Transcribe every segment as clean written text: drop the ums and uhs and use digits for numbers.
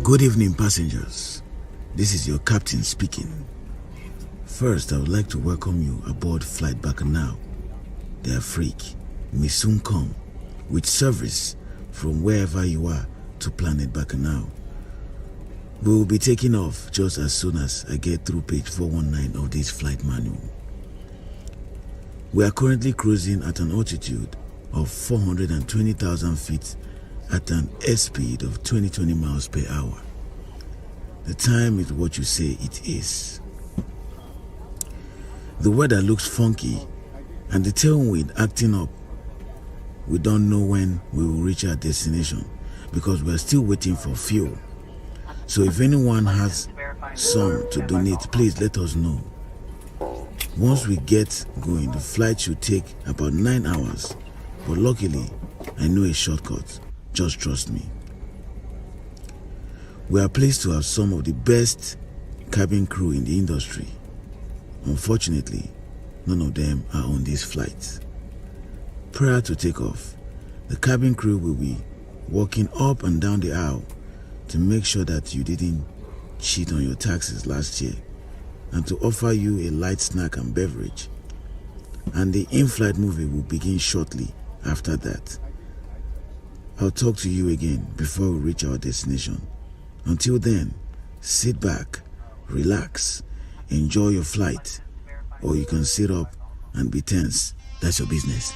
Good evening, passengers. This is your captain speaking. First, I would like to welcome you aboard Flight Bakanal de Afrique. May soon come with service from wherever you are to planet Bakanal. We will be taking off just as soon as I get through page 419 of this flight manual. We are currently cruising at an altitude of 420,000 feet at an airspeed of 20 miles per hour. The time is what you say it is. The weather looks funky and the tailwind acting up. We don't know when we will reach our destination because we are still waiting for fuel. So if anyone has some to donate, please let us know. Once we get going, the flight should take about 9 hours, but luckily, I know a shortcut. Just trust me. We are pleased to have some of the best cabin crew in the industry. Unfortunately, none of them are on this flight. Prior to takeoff, the cabin crew will be walking up and down the aisle to make sure that you didn't cheat on your taxes last year and to offer you a light snack and beverage. And the in-flight movie will begin shortly after that. I'll talk to you again before we reach our destination. Until then, sit back, relax, enjoy your flight, or you can sit up and be tense. That's your business.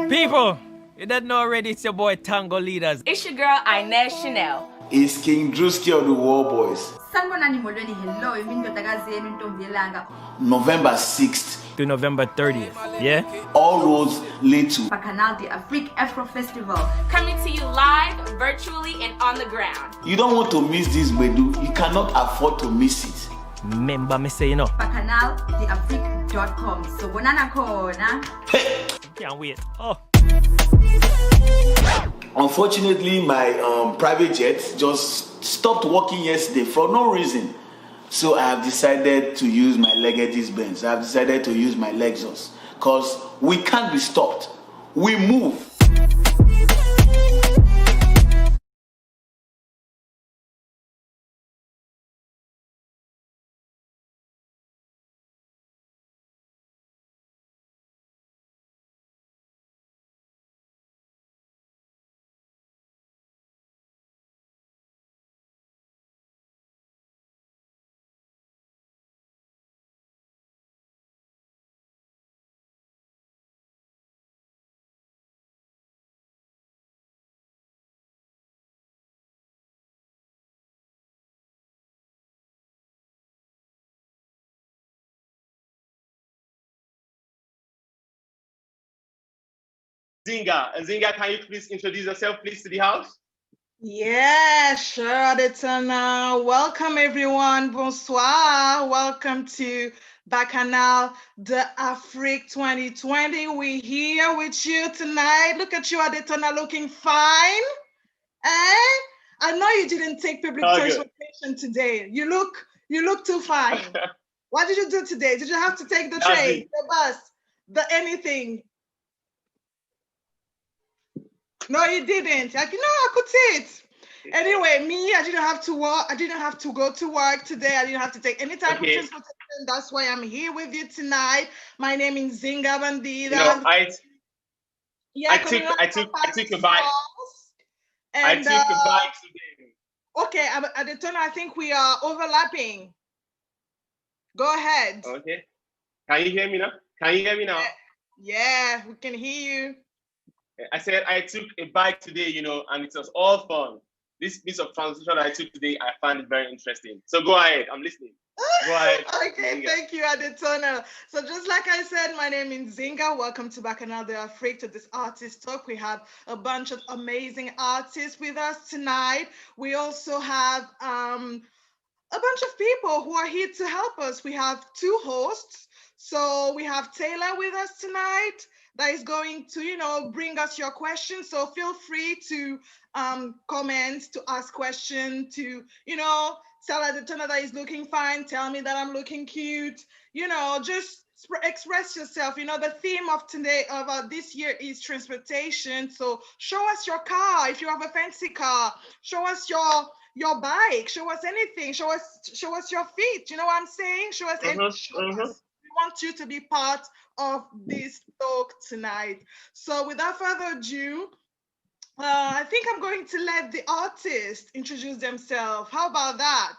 People, you don't know already, it's your boy Tango Leaders. It's your girl Inez Chanel. It's King Drewski of the War Boys. November 6th To November 30th, yeah? all roads lead to Bakanal de Afrique Afro Festival. Coming to you live, virtually, and on the ground. You don't want to miss this, Bedu. You cannot afford to miss it. Remember me say, you know. Bakanaldeafrique.com. So, bonana kona. Hey! Can't wait. Oh. Unfortunately, my private jet just stopped working yesterday for no reason. So I have decided to use my Legacy Benz. I have decided to use my Lexus because we can't be stopped. We move. Nzinga, can you please introduce yourself, please, to the house? Yeah, sure, Adetona. Welcome, everyone. Bonsoir. Welcome to Bakanal de Afrique 2020. We're here with you tonight. Look at you, Adetona, looking fine. Eh? I know you didn't take public transportation today. You look too fine. What did you do today? Did you have to take the train, the bus, the anything? No, you didn't. I could see it. Anyway, me, I didn't have to work. I didn't have to go to work today. I didn't have to take any type of transportation. That's why I'm here with you tonight. My name is Nzinga Bandida. I took a bike. I took a bike today. Okay, Adetona, I think we are overlapping. Go ahead. Okay. Can you hear me now? Yeah, we can hear you. I said I took a bike today, and it was all fun. this piece of translation that I took today, I find it very interesting. So go ahead, I'm listening. Go ahead. Okay, thank you, Adetona. So just like I said, my name is Nzinga. Welcome to Bakanal de Afrique, to this artist talk. We have a bunch of amazing artists with us tonight. We also have a bunch of people who are here to help us. We have two hosts. So we have Taylor with us tonight that is going to, bring us your questions. So feel free to comment, to ask questions, to, tell Adetona that is looking fine, tell me that I'm looking cute, just express yourself. The theme of today, of this year, is transportation. So show us your car. If you have a fancy car, show us your bike, show us anything, show us your feet. You know what I'm saying? Show us anything. We want you to be part of this talk tonight. So without further ado, I think I'm going to let the artists introduce themselves. How about that?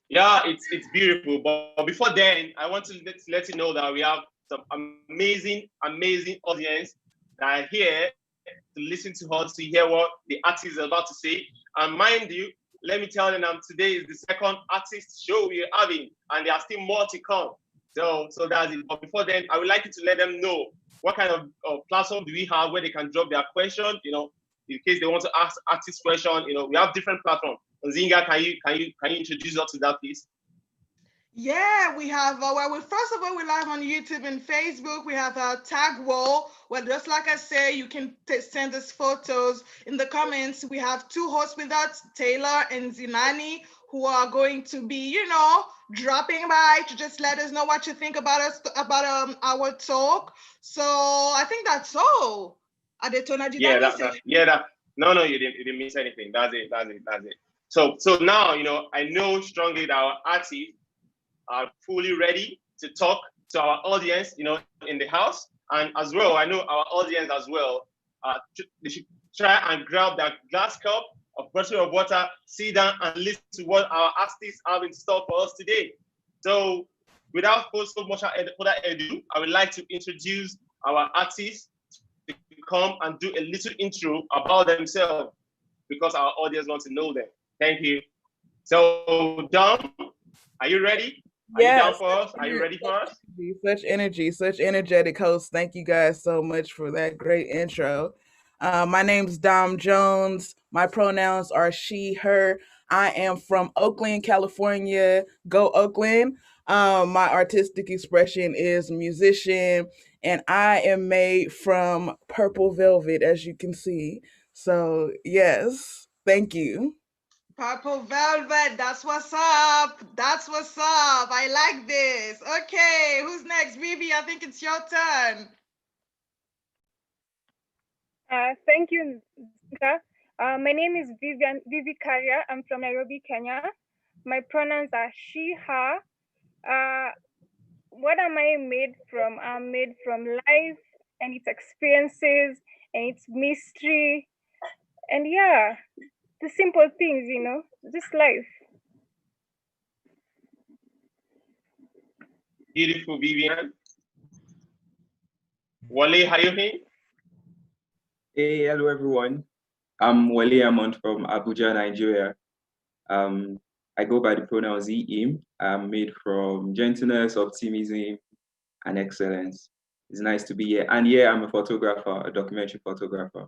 Yeah, it's beautiful. But before then, I want to let you know that we have some amazing audience that are here to listen to us, to hear what the artist is about to say. And mind you, let me tell them today is the second artist show we're having, and there are still more to come. So that's it. But before then, I would like you to let them know what kind of platform do we have where they can drop their question, in case they want to ask artist question. We have different platforms. Nzinga, can you introduce us to that, please? Yeah, we have, first of all, we're live on YouTube and Facebook. We have a tag wall where, just like I say, you can send us photos. In the comments, we have two hosts with us, Taylor and Nzilani, who are going to be, dropping by to just let us know what you think about us, about our talk. So I think that's all. Adetona, did I miss anything? No, you didn't miss anything. That's it. So now, I know strongly that our artists are fully ready to talk to our audience, in the house. And as well, I know our audience as well, they should try and grab that glass cup of bottle of water, sit down and listen to what our artists have in store for us today. So without so much further ado, I would like to introduce our artists to come and do a little intro about themselves, because our audience wants to know them. Thank you. So, Dom, are you ready? Are you down for us? Are you ready for us? Such energy, such energetic hosts. Thank you guys so much for that great intro. My name's Dom Jones. My pronouns are she, her. I am from Oakland, California. Go Oakland. My artistic expression is musician, and I am made from purple velvet, as you can see. So, yes, thank you. Purple velvet, that's what's up. That's what's up. I like this. Okay, who's next? Vivi, I think it's your turn. Thank you, Nzinga. My name is Vivi Karia. I'm from Nairobi, Kenya. My pronouns are she, her. What am I made from? I'm made from life and its experiences and its mystery. And yeah, the simple things, just life. Beautiful, Vivian. Wole, how you doing? Hey, hello everyone. I'm Wole Hammond from Abuja, Nigeria. I go by the pronouns he, him. I'm made from gentleness, optimism, and excellence. It's nice to be here. And yeah, I'm a photographer, a documentary photographer.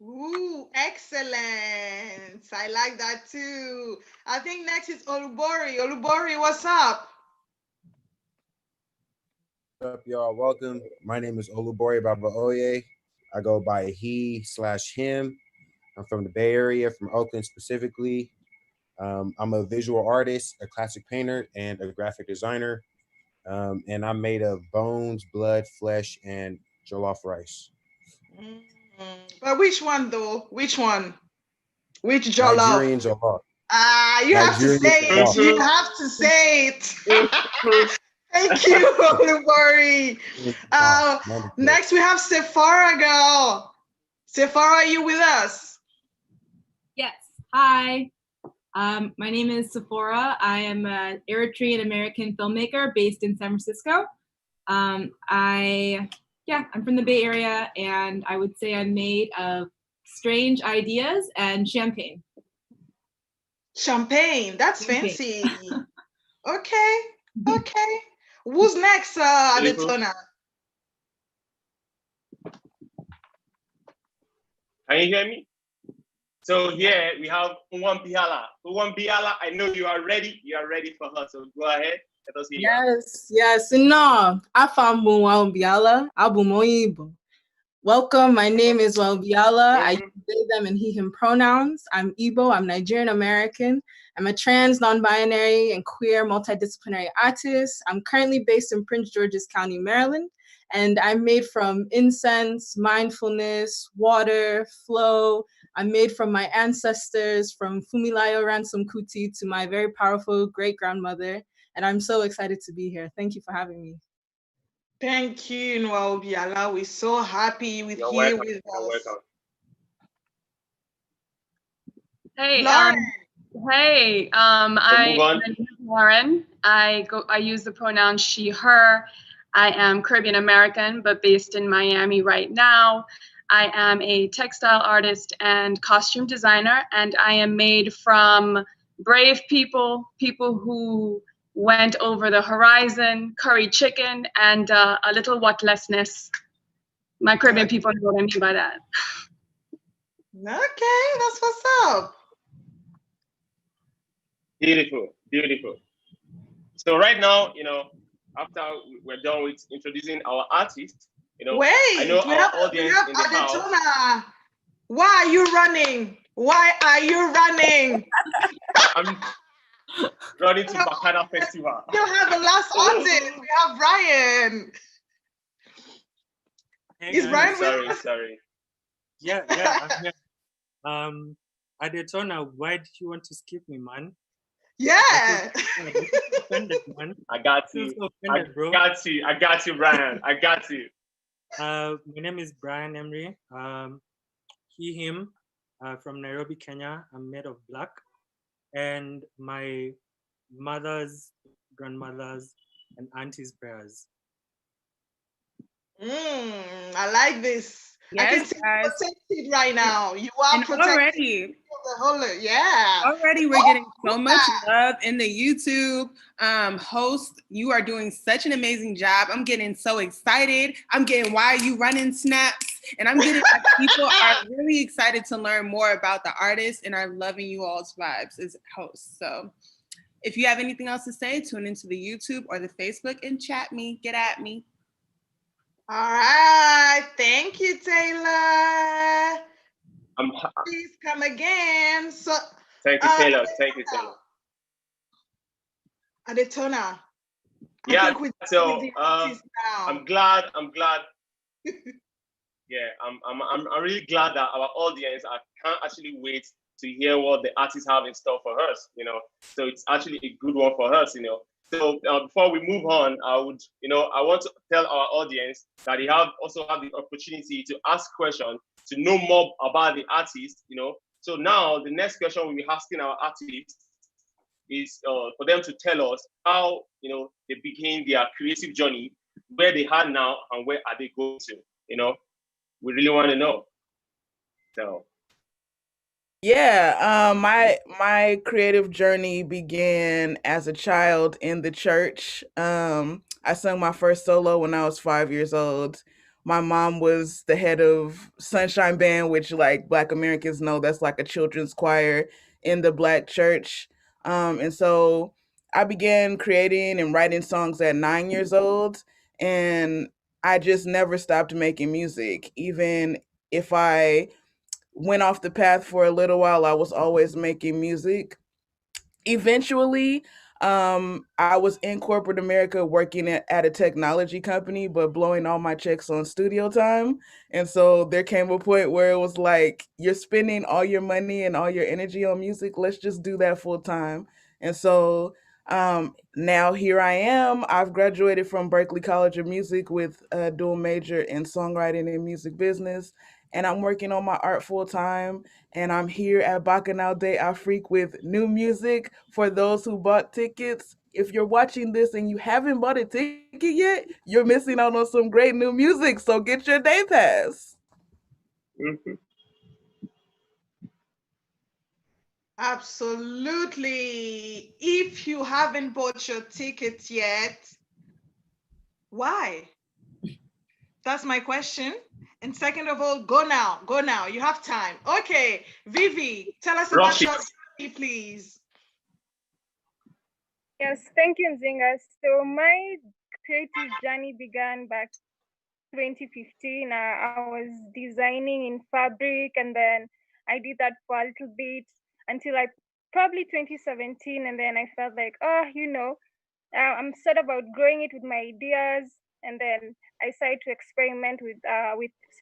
Ooh, excellent. I like that too. I think next is Olubori. Olubori, what's up? What's up, y'all? Welcome. My name is Olubori Babaoye. I go by he/him. I'm from the Bay Area, from Oakland specifically. I'm a visual artist, a classic painter, and a graphic designer. And I'm made of bones, blood, flesh, and jollof rice. But which one though? Which one? Which jollof? Nigerian jollof. You have to say it. You have to say it. Thank you, Olubori. Next we have Sephora girl. Sephora, are you with us? Yes. Hi. My name is Sephora. I am an Eritrean American filmmaker based in San Francisco. I'm from the Bay Area, and I would say I'm made of strange ideas, and champagne. Champagne, that's Champagne. fancy. Okay. Who's next, Adetona? Can you hear me? So here we have nwaobiala. Nwaobiala, I know you are ready. You are ready for her. So go ahead. Let us hear you. Yes. No, afam bụ nwaobiala, abụ m onye Igbo. Welcome, my name is nwaobiala. I use they, them, and he, him pronouns. I'm Igbo, I'm Nigerian American. I'm a trans, non-binary, and queer multidisciplinary artist. I'm currently based in Prince George's County, Maryland, and I'm made from incense, mindfulness, water, flow. I'm made from my ancestors, from Fumilayo Ransom Kuti to my very powerful great-grandmother, and I'm so excited to be here. Thank you for having me. Thank you, nwaobiala. We're so happy with You're you welcome. with You're us. welcome. Hey, Lauren. I'm Lauren. I use the pronouns she, her. I am Caribbean American, but based in Miami right now. I am a textile artist and costume designer, and I am made from brave people who went over the horizon, curry chicken, and a little whatlessness. My Caribbean people know what I mean by that. Okay, that's what's up. Beautiful. So right now, after we're done with introducing our artists, Wait, I know we our have audience in the house. Adetona. Why are you running? I'm running to Baccus Festival. You have the last artist. We have Bryan. Is Bryan with us? Sorry. Yeah, I'm here. Adetona, why did you want to skip me, man? Yeah. Offended, man. I got you. Bro. I got you, Bryan. I got you. My name is Bryan Emry. He, him, from Nairobi, Kenya. I'm made of black. And my mother's, grandmother's, and auntie's prayers. I like this. Yes, I can see you protected right now. You are protected. Already we're getting so much love in the YouTube host. You are doing such an amazing job. I'm getting so excited. I'm getting why are you running snaps? And I'm getting people are really excited to learn more about the artists and are loving you all's vibes as hosts. So if you have anything else to say, tune into the YouTube or the Facebook and chat me. Get at me. All right. Thank you, Taylor. Please come again. So thank you, Taylor. Thank you, Taylor. Adetona. Yeah, so I'm glad. Yeah, I'm really glad that our audience can't actually wait to hear what the artists have in store for us, So it's actually a good one for us, So before we move on, I want to tell our audience that they also have the opportunity to ask questions, to know more about the artist, So now the next question we'll be asking our artists is for them to tell us how, they begin their creative journey, where they are now and where are they going to, We really want to know. So. Yeah, my creative journey began as a child in the church. I sung my first solo when I was 5 years old. My mom was the head of Sunshine Band, which like Black Americans know, that's like a children's choir in the Black church. And so I began creating and writing songs at 9 years old, and I just never stopped making music. Even if I went off the path for a little while, I was always making music. Eventually, I was in corporate America working at a technology company, but blowing all my checks on studio time. And so there came a point where it was like, you're spending all your money and all your energy on music. Let's just do that full time. And so now here I am. I've graduated from Berklee College of Music with a dual major in songwriting and music business. And I'm working on my art full time. And I'm here at Bakanal de Afrique with new music for those who bought tickets. If you're watching this and you haven't bought a ticket yet, you're missing out on some great new music. So get your day pass. Mm-hmm. Absolutely. If you haven't bought your ticket yet, why? That's my question. And second of all, go now. Go now. You have time. Okay. Vivi, tell us about Rush your it. story, please. Yes, thank you, Nzinga. So my creative journey began back 2015. I was designing in fabric, and then I did that for a little bit until I probably 2017, and then I felt like, I'm sort of outgrowing it with my ideas, and then I started to experiment with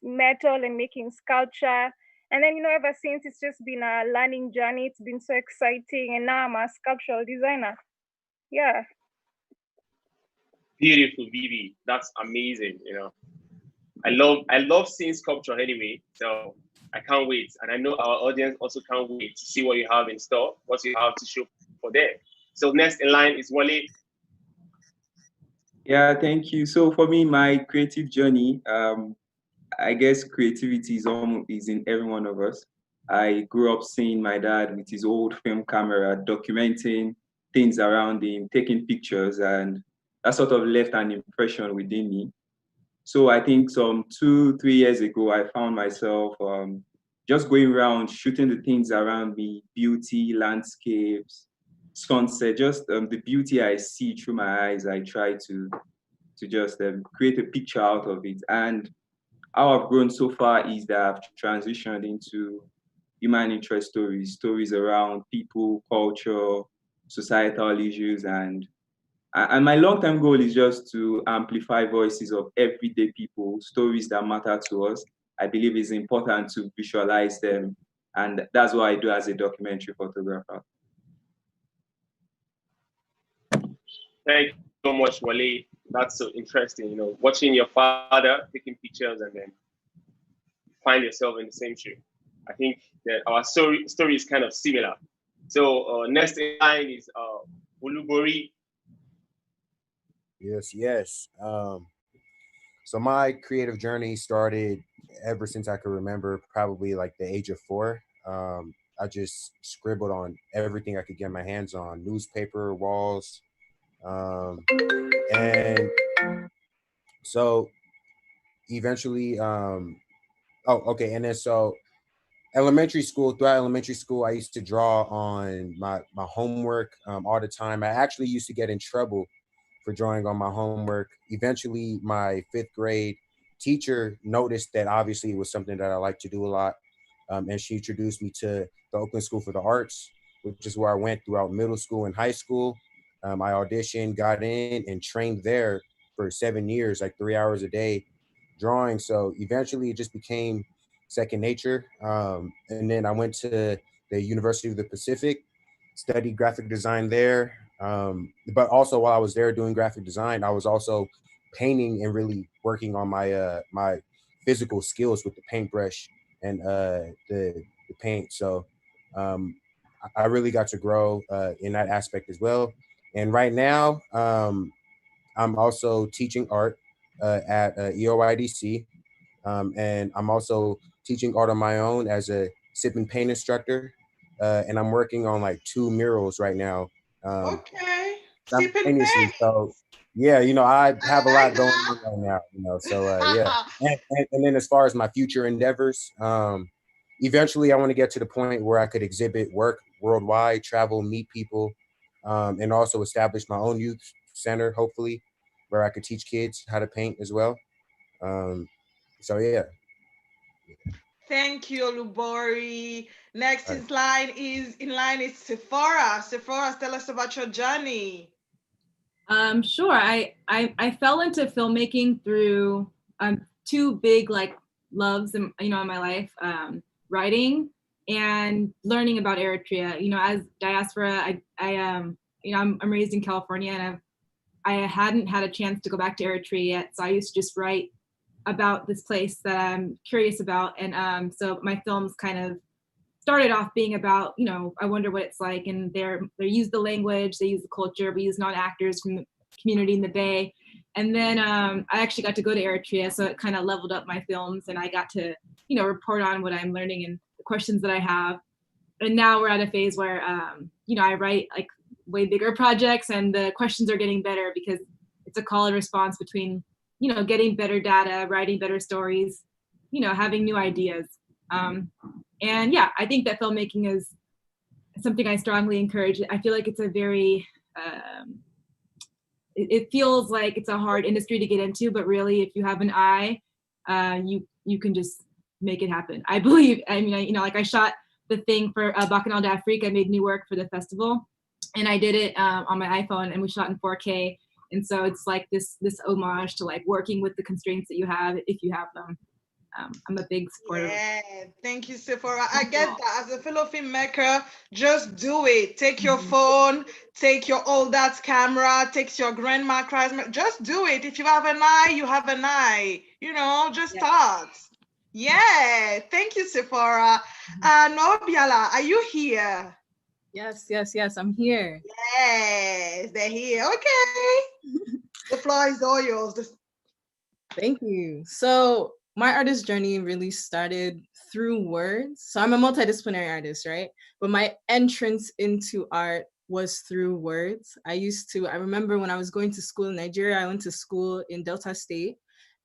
metal and making sculpture. And then, ever since, it's just been a learning journey. It's been so exciting, and now I'm a sculptural designer. Yeah. Beautiful, Vivi. That's amazing. I love seeing sculpture anyway. So I can't wait. And I know our audience also can't wait to see what you have in store, what you have to show for them. So next in line is Wole. Yeah, thank you. So for me, my creative journey, I guess creativity is in every one of us. I grew up seeing my dad with his old film camera documenting things around him, taking pictures, and that sort of left an impression within me. So I think some 2, 3 years ago, I found myself just going around shooting the things around me, beauty, landscapes, sunset, just the beauty I see through my eyes. I try to just create a picture out of it. And how I've grown so far is that I've transitioned into human interest stories, stories around people, culture, societal issues, and my long-term goal is just to amplify voices of everyday people, stories that matter to us. I believe it's important to visualize them, and that's what I do as a documentary photographer. Thank you so much, Wole. That's so interesting. Watching your father taking pictures and then find yourself in the same shoe. I think that our story is kind of similar. So next in line is Olubori. Yes. So my creative journey started ever since I could remember, probably like the age of 4. I just scribbled on everything I could get my hands on, newspaper, walls. And so eventually, and then so throughout elementary school, I used to draw on my homework all the time. I actually used to get in trouble for drawing on my homework. Eventually, my 5th grade teacher noticed that obviously it was something that I like to do a lot. And she introduced me to the Oakland School for the Arts, which is where I went throughout middle school and high school. I auditioned, got in, and trained there for 7 years, like 3 hours a day drawing. So eventually it just became second nature. And then I went to the University of the Pacific, studied graphic design there. But also while I was there doing graphic design, I was also painting and really working on my physical skills with the paintbrush and the paint. So I really got to grow in that aspect as well. And right now, I'm also teaching art at EOIDC. And I'm also teaching art on my own as a sip and paint instructor. And I'm working on like 2 murals right now. Okay. Sip and Simultaneously. paint. So yeah, I I have a like lot going that. on right now. So yeah. And then as far as my future endeavors, eventually I want to get to the point where I could exhibit work worldwide, travel, meet people, and also establish my own youth center, hopefully, where I could teach kids how to paint as well. So yeah. Thank you, Olubori. Next All right. in line is Sephora. Sephora, tell us about your journey. Sure. I fell into filmmaking through 2 big loves in my life, writing and learning about Eritrea. As diaspora, I'm raised in California, and I hadn't had a chance to go back to Eritrea yet, so I used to just write about this place that I'm curious about, and so my films kind of started off being about, I wonder what it's like, and they use the language, they use the culture, we use non-actors from the community in the Bay. And then I actually got to go to Eritrea, so it kind of leveled up my films, and I got to, report on what I'm learning and the questions that I have. And now we're at a phase where, you know, I write like way bigger projects, and the questions are getting better because it's a call and response between, you know, getting better data, writing better stories, you know, having new ideas. And yeah, I think that filmmaking is something I strongly encourage. I feel like it's a very, it feels like it's a hard industry to get into, but really, if you have an eye, you can just make it happen. I believe. I mean, you know, like I shot the thing for Bakanal de Afrique. I made new work for the festival, and I did it on my iPhone, and we shot in 4K. And so it's like this homage to like working with the constraints that you have, if you have them. I'm a big supporter. Yeah, thank you, Sephora. I get that. As a fellow filmmaker, just do it. Take your phone, take your old dad's camera, take your grandma cries. Just do it. If you have an eye, you have an eye. You know, just start. Yeah, thank you, Sephora. nwaobiala, are you here? Yes, I'm here. Yes, they're here. Okay. The floor is all yours. Thank you. So my artist journey really started through words. So I'm a multidisciplinary artist, right? But my entrance into art was through words. I remember when I was going to school in Nigeria, I went to school in Delta State.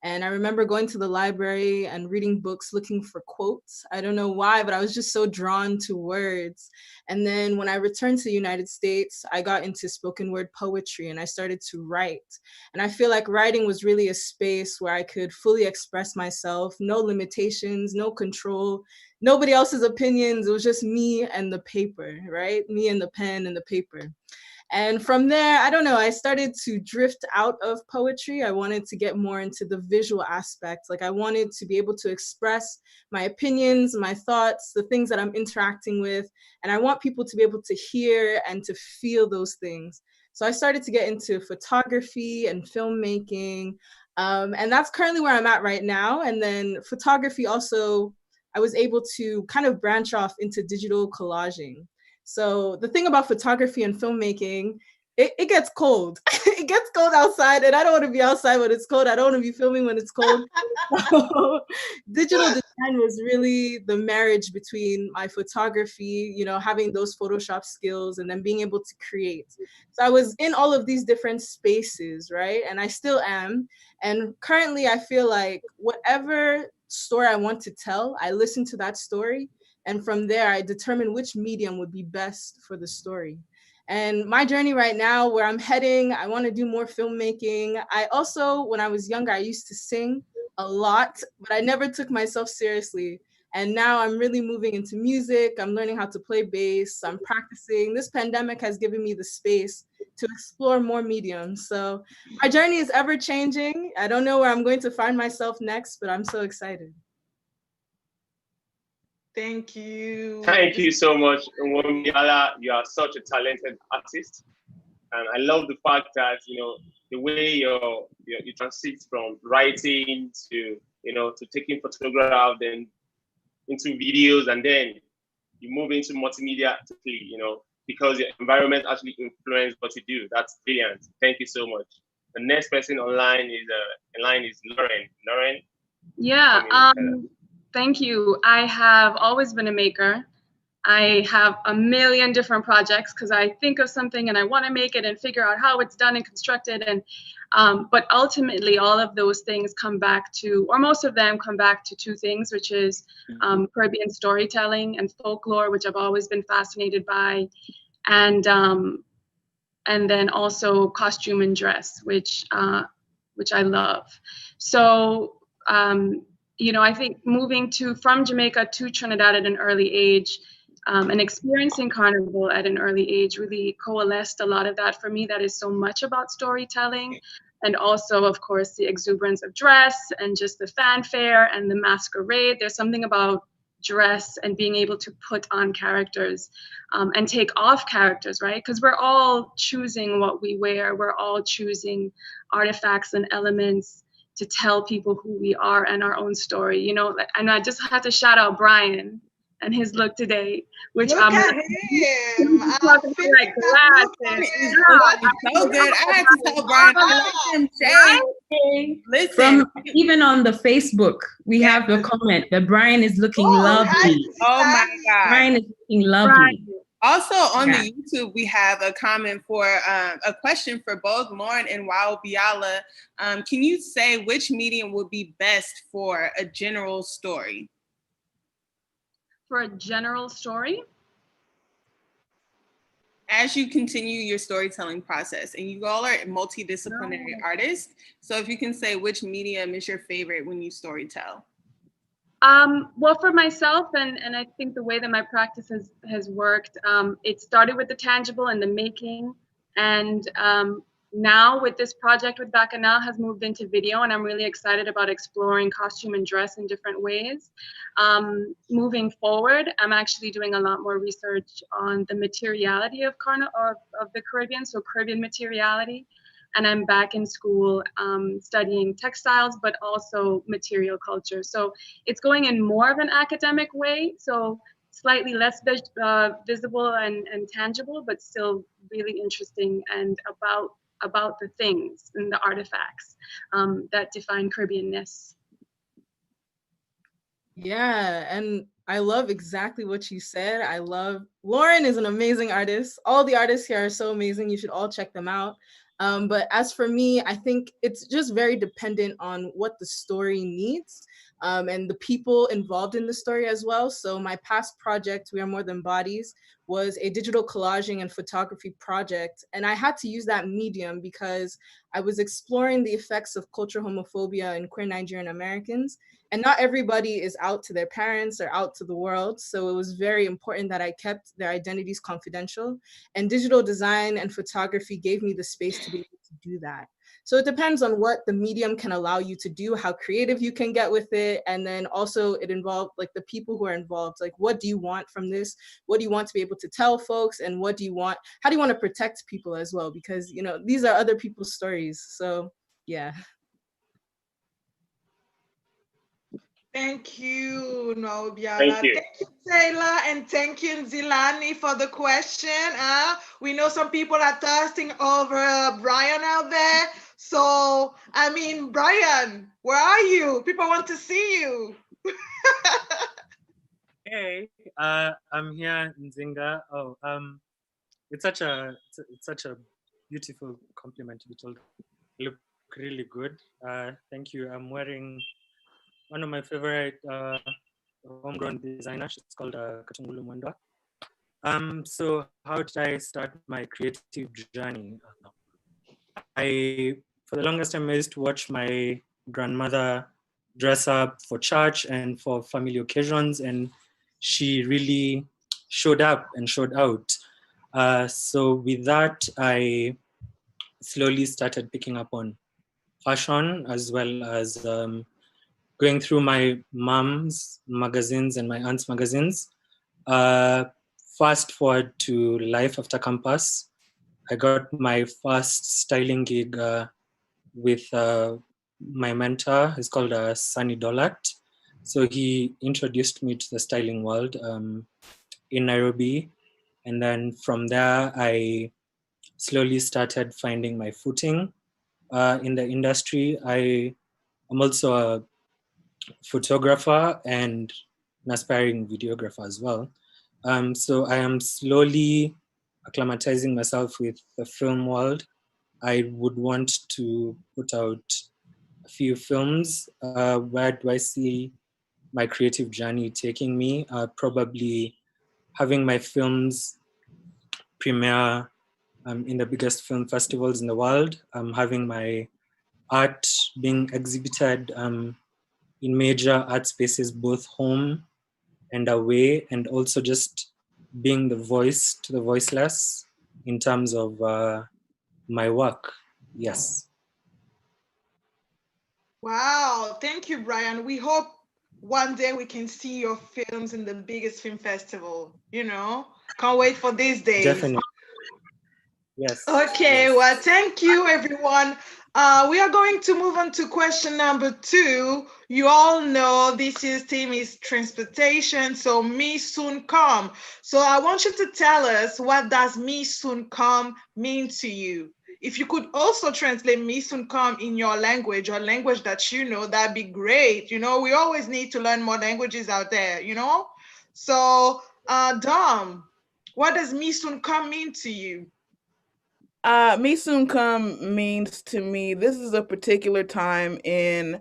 And I remember going to the library and reading books, looking for quotes. I don't know why, but I was just so drawn to words. And then when I returned to the United States, I got into spoken word poetry and I started to write. And I feel like writing was really a space where I could fully express myself, no limitations, no control, nobody else's opinions. It was just me and the paper, right? Me and the pen and the paper. And from there, I don't know, I started to drift out of poetry. I wanted to get more into the visual aspect. Like I wanted to be able to express my opinions, my thoughts, the things that I'm interacting with. And I want people to be able to hear and to feel those things. So I started to get into photography and filmmaking. And that's currently where I'm at right now. And then photography also, I was able to kind of branch off into digital collaging. So the thing about photography and filmmaking, it gets cold. It gets cold outside, and I don't want to be outside when it's cold. I don't want to be filming when it's cold. So, digital design was really the marriage between my photography, you know, having those Photoshop skills and then being able to create. So I was in all of these different spaces, right? And I still am. And currently I feel like whatever story I want to tell, I listen to that story. And from there, I determine which medium would be best for the story. And my journey right now, where I'm heading, I want to do more filmmaking. I also, when I was younger, I used to sing a lot, but I never took myself seriously. And now I'm really moving into music. I'm learning how to play bass. I'm practicing. This pandemic has given me the space to explore more mediums. So my journey is ever changing. I don't know where I'm going to find myself next, but I'm so excited. Thank you. Thank you so much, nwaobiala. You are such a talented artist, and I love the fact that the way you transit from writing to to taking photographs, then into videos, and then you move into multimedia totally, because your environment actually influences what you do. That's brilliant. Thank you so much. The next person online is Lauren. Lauren. Yeah. Thank you. I have always been a maker. I have a million different projects because I think of something and I want to make it and figure out how it's done and constructed. And but ultimately, all of those things come back to, or most of them come back to two things, which is Caribbean storytelling and folklore, which I've always been fascinated by, and then also costume and dress, which I love. So. I think moving from Jamaica to Trinidad at an early age and experiencing Carnival at an early age really coalesced a lot of that for me. That is so much about storytelling. And also, of course, the exuberance of dress and just the fanfare and the masquerade. There's something about dress and being able to put on characters and take off characters, right? Because we're all choosing what we wear. We're all choosing artifacts and elements to tell people who we are and our own story, and I just have to shout out Bryan and his look today, which Look I'm at him. talking about like glasses. It's looking so good. I had to tell Bryan, I like them shades. Listen. From even on the Facebook, we have a comment that Bryan is looking lovely. Oh my God. Bryan is looking lovely. Also on the YouTube, we have a comment for a question for both Lauren and nwaobiala. Can you say which medium would be best for a general story? For a general story? As you continue your storytelling process, and you all are multidisciplinary artists, so if you can say which medium is your favorite when you storytell. Well, for myself, and I think the way that my practice has worked, it started with the tangible and the making, and now with this project with Bakanal has moved into video, and I'm really excited about exploring costume and dress in different ways. Moving forward, I'm actually doing a lot more research on the materiality of the Caribbean, so Caribbean materiality. And I'm back in school studying textiles, but also material culture. So it's going in more of an academic way, so slightly less visible and tangible, but still really interesting and about the things and the artifacts that define Caribbeanness. Yeah, and I love exactly what you said. Lauren is an amazing artist. All the artists here are so amazing. You should all check them out. But as for me, I think it's just very dependent on what the story needs and the people involved in the story as well. So my past project, We Are More Than Bodies, was a digital collaging and photography project. And I had to use that medium because I was exploring the effects of cultural homophobia in queer Nigerian Americans. And not everybody is out to their parents or out to the world. So it was very important that I kept their identities confidential. And digital design and photography gave me the space to be able to do that. So it depends on what the medium can allow you to do, how creative you can get with it. And then also it involved like the people who are involved, like what do you want from this? What do you want to be able to tell folks? And how do you want to protect people as well? Because, you know, these are other people's stories. So yeah. Thank you, nwaobiala. Thank you. Thank you, Taylor, and thank you, Nzilani, for the question. We know some people are thirsting over Bryan out there. So, I mean, Bryan, where are you? People want to see you. Hey, I'm here, Nzinga. Oh, it's such a beautiful compliment to be told. You look really good. Thank you. I'm wearing one of my favorite homegrown designers. It's called Katungulu Mwendwa. So how did I start my creative journey? For the longest time, I used to watch my grandmother dress up for church and for family occasions, and she really showed up and showed out. So with that, I slowly started picking up on fashion, as well as going through my mom's magazines and my aunt's magazines. Fast forward to life after campus, I got my first styling gig with my mentor. He's called Sunny Dolat. So he introduced me to the styling world in Nairobi. And then from there, I slowly started finding my footing in the industry. I am also a photographer and an aspiring videographer as well. So I am slowly acclimatizing myself with the film world. I would want to put out a few films. Where do I see my creative journey taking me? Probably having my films premiere in the biggest film festivals in the world, having my art being exhibited in major art spaces, both home and away, and also just being the voice to the voiceless in terms of my work. Yes. Wow, thank you, Bryan. We hope one day we can see your films in the biggest film festival, you know? Can't wait for these days. Definitely. Yes. Okay, yes. well, thank you, everyone. We are going to move on to question number 2. You all know this year's theme is transportation, so me soon come. So I want you to tell us, what does me soon come mean to you? If you could also translate me soon come in your language or language that you know, that'd be great. You know, we always need to learn more languages out there, you know? So, Dom, what does me soon come mean to you? Me soon come means to me, this is a particular time in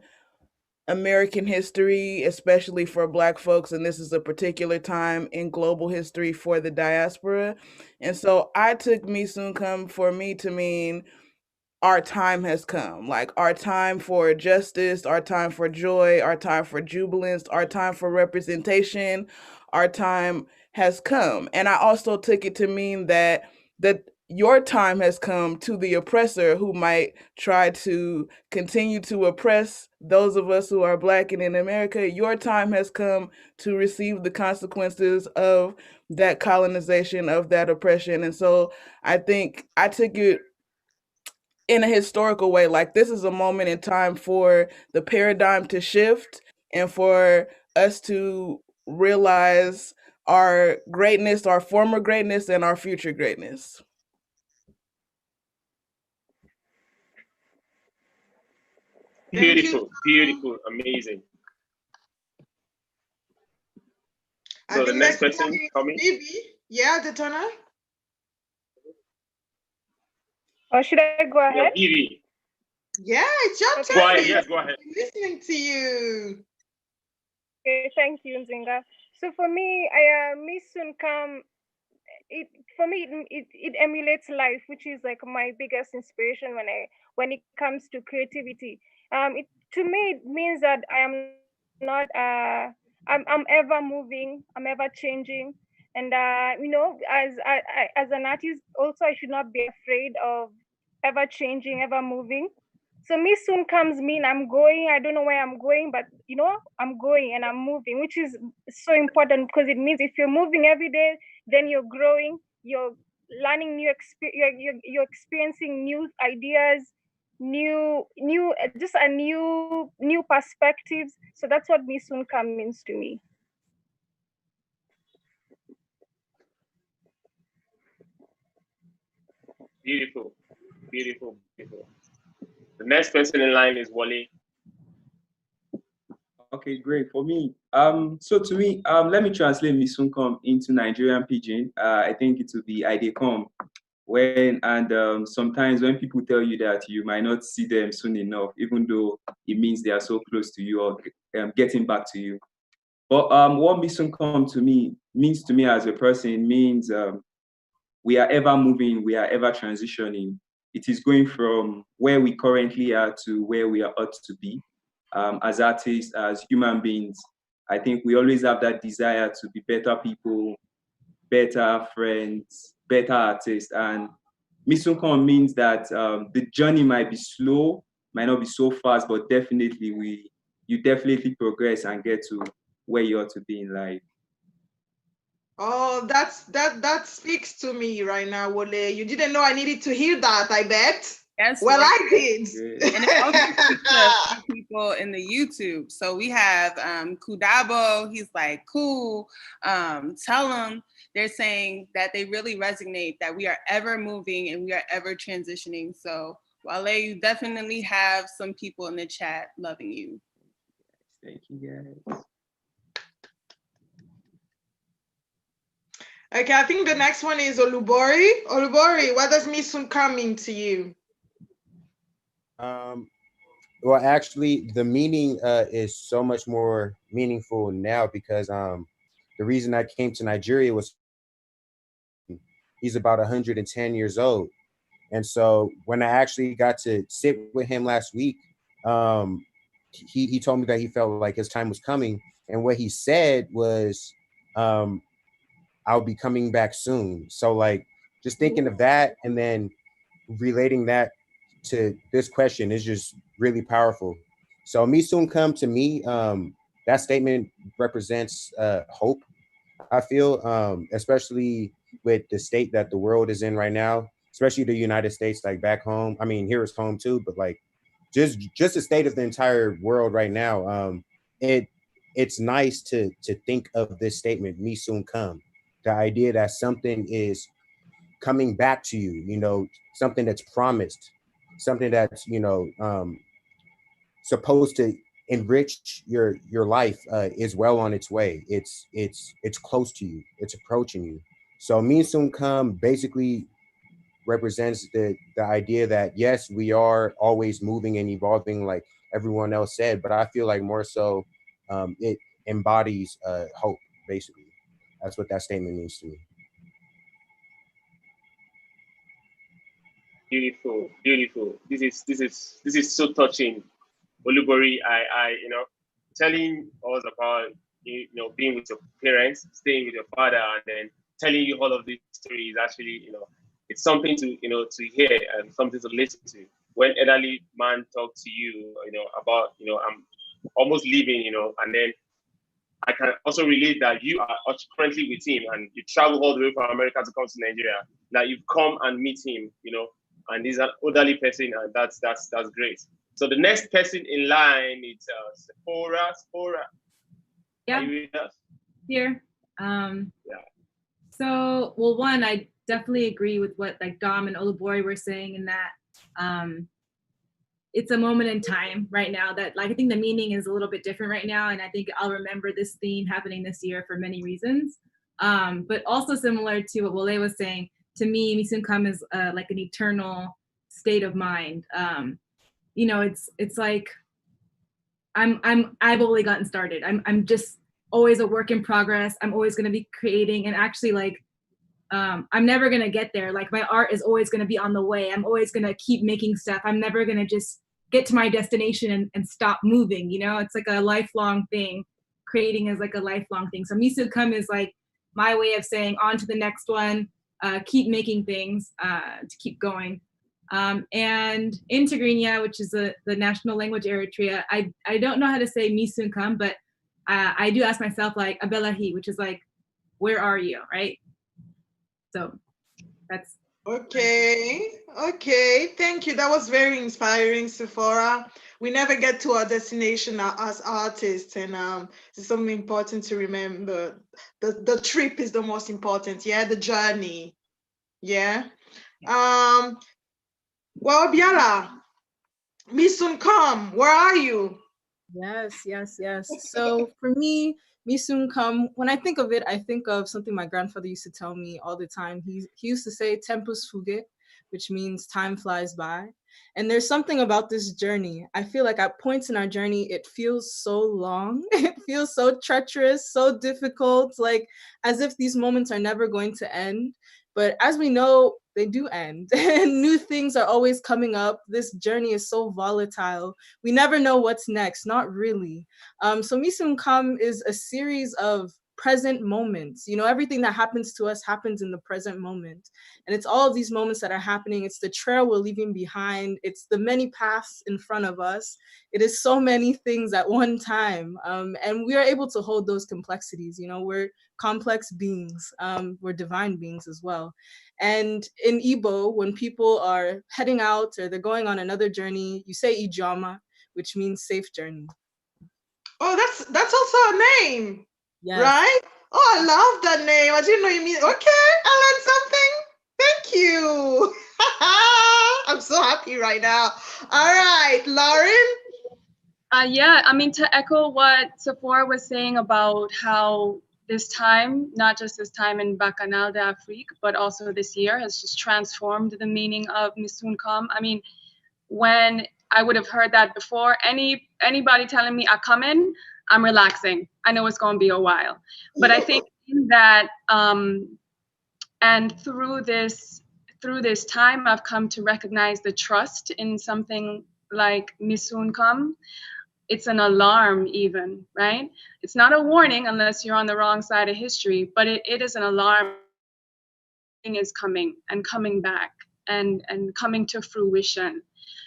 American history, especially for Black folks, and this is a particular time in global history for the diaspora. And so I took me soon come for me to mean our time has come, like our time for justice, our time for joy, our time for jubilance, our time for representation, our time has come. And I also took it to mean that your time has come to the oppressor who might try to continue to oppress those of us who are Black and in America. Your time has come to receive the consequences of that colonization, of that oppression. And so I think I took it in a historical way. Like, this is a moment in time for the paradigm to shift and for us to realize our greatness, our former greatness, and our future greatness. Beautiful, beautiful, amazing. So the next person coming. Vivi, yeah, Adetona. Or should I go ahead? Yeah, Vivi. Yeah, it's your turn. Go ahead. Yes, go ahead. I'm listening to you. Okay, thank you, Nzinga. So for me, me soon come. It emulates life, which is like my biggest inspiration when it comes to creativity. It to me it means that I am not I'm ever moving, I'm ever changing, and as an artist also I should not be afraid of ever changing, ever moving. So me soon comes mean I'm going. I don't know where I'm going, but I'm going and I'm moving, which is so important because it means if you're moving every day, then you're growing, you're learning you're experiencing new ideas, new perspectives. So that's what me soon come means to me. Beautiful, beautiful, beautiful. The next person in line is Wole. Okay, great. For me, so to me, let me translate Misunkom into Nigerian pidgin. I think it will be Idecom. Sometimes when people tell you that you might not see them soon enough, even though it means they are so close to you or getting back to you. But what Misunkom to me means to me as a person means we are ever moving, we are ever transitioning. It is going from where we currently are to where we are ought to be. As artists, as human beings, I think we always have that desire to be better people, better friends, better artists. And Misunkon means that the journey might be slow, might not be so fast, but definitely you definitely progress and get to where you ought to be in life. Oh, that speaks to me right now, Wole. You didn't know I needed to hear that, I bet. Yes. Well, I did. And it also speaks to a few people in the YouTube. So we have Kudabo. He's like, cool. Tell them. They're saying that they really resonate, that we are ever moving and we are ever transitioning. So Wale, you definitely have some people in the chat loving you. Thank you, guys. Okay, I think the next one is Olubori. Olubori, what does me soon come mean to you? Well, actually, the meaning is so much more meaningful now because the reason I came to Nigeria was he's about 110 years old. And so when I actually got to sit with him last week, he told me that he felt like his time was coming. And what he said was, I'll be coming back soon. So like just thinking of that and then relating that to this question is just really powerful. So me soon come to me, that statement represents hope, I feel, especially with the state that the world is in right now. especially the United States, like back home. I mean, here is home too, but like just the state of the entire world right now. It's nice to think of this statement, "Me soon come," the idea that something is coming back to you, you know, something that's promised, something that's, you know, supposed to enrich your life is well on its way. It's close to you. It's approaching you. So "Me soon come" basically represents the idea that yes, we are always moving and evolving, like everyone else said, but I feel like more so it embodies hope. Basically, that's what that statement means to me. Beautiful, beautiful. This is so touching. Olubori, I telling us about being with your parents, staying with your father, and then telling you all of these stories. Actually, it's something to to hear and something to listen to. When elderly man talk to you, about I'm almost leaving, and then I can also relate that you are currently with him and you travel all the way from America to come to Nigeria. That you've come and meet him, and he's an elderly person, and that's great. So the next person in line is Sephora. Yeah. Are you with us? Here. Yeah. So, well, one, I definitely agree with what like Dom and Olubori were saying in that it's a moment in time right now that like I think the meaning is a little bit different right now, and I think I'll remember this theme happening this year for many reasons. But also similar to what Wole was saying, to me, "Me soon come" is like an eternal state of mind. It's like I've only gotten started. I'm just always a work in progress. I'm always going to be creating, and actually like I'm never going to get there. Like my art is always going to be on the way. I'm always going to keep making stuff. I'm never going to just get to my destination and stop moving. It's like a lifelong thing. Creating is like a lifelong thing. So "Me soon come" is like my way of saying on to the next one, keep making things to keep going. And in Tigrinya, which is the national language Eritrea, I don't know how to say "Me soon come," but I do ask myself like "Abelahi," which is like, where are you, right? So that's okay. Thank you. That was very inspiring, Sephora. We never get to our destination as artists, and it's something important to remember. The trip is the most important. Yeah, the journey. Yeah. nwaobiala, "Me soon come." Where are you? Yes. So for me, "Me soon come," when I think of it, I think of something my grandfather used to tell me all the time. He used to say "Tempus fugit," which means time flies by. And there's something about this journey. I feel like at points in our journey, it feels so long. It feels so treacherous, so difficult, like as if these moments are never going to end. But as we know, they do end, and new things are always coming up. This journey is so volatile. We never know what's next, not really. So "Me soon come" is a series of present moments. Everything that happens to us happens in the present moment. And it's all of these moments that are happening. It's the trail we're leaving behind. It's the many paths in front of us. It is so many things at one time. And we are able to hold those complexities. We're complex beings. We're divine beings as well. And in Igbo, when people are heading out or they're going on another journey, you say "Ijoma," which means safe journey. Oh, that's also a name. Yes. Right? Oh, I love that name. I didn't know you mean. Okay, I learned something. Thank you. I'm so happy right now. All right, Lauren. Yeah, I mean, to echo what Sephora was saying about how this time, not just this time in Bakanal de Afrique, but also this year has just transformed the meaning of "Me soon come." I mean, when I would have heard that before, anybody telling me "I come in," I'm relaxing. I know it's going to be a while. But I think in that, and through this time, I've come to recognize the trust in something like "Me soon come." It's an alarm even, right? It's not a warning unless you're on the wrong side of history, but it is an alarm. Is coming and coming back and coming to fruition.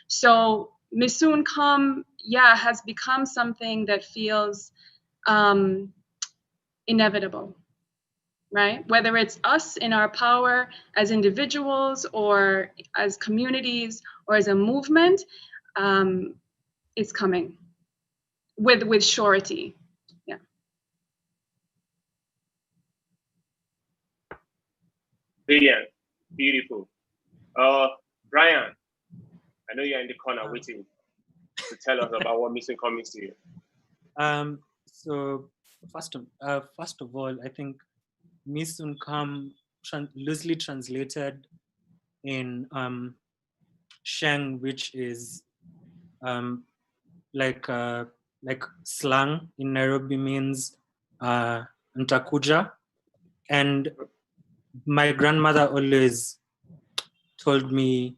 So "Me soon come," yeah, has become something that feels inevitable, right? Whether it's us in our power as individuals or as communities or as a movement, it's coming with surety. Yeah. Brilliant, beautiful. Bryan, I know you're in the corner waiting to tell us about what Mission comes to you. So first of all, I think Misun come loosely translated in Sheng, which is like slang in Nairobi, means ntakuja, and my grandmother always told me,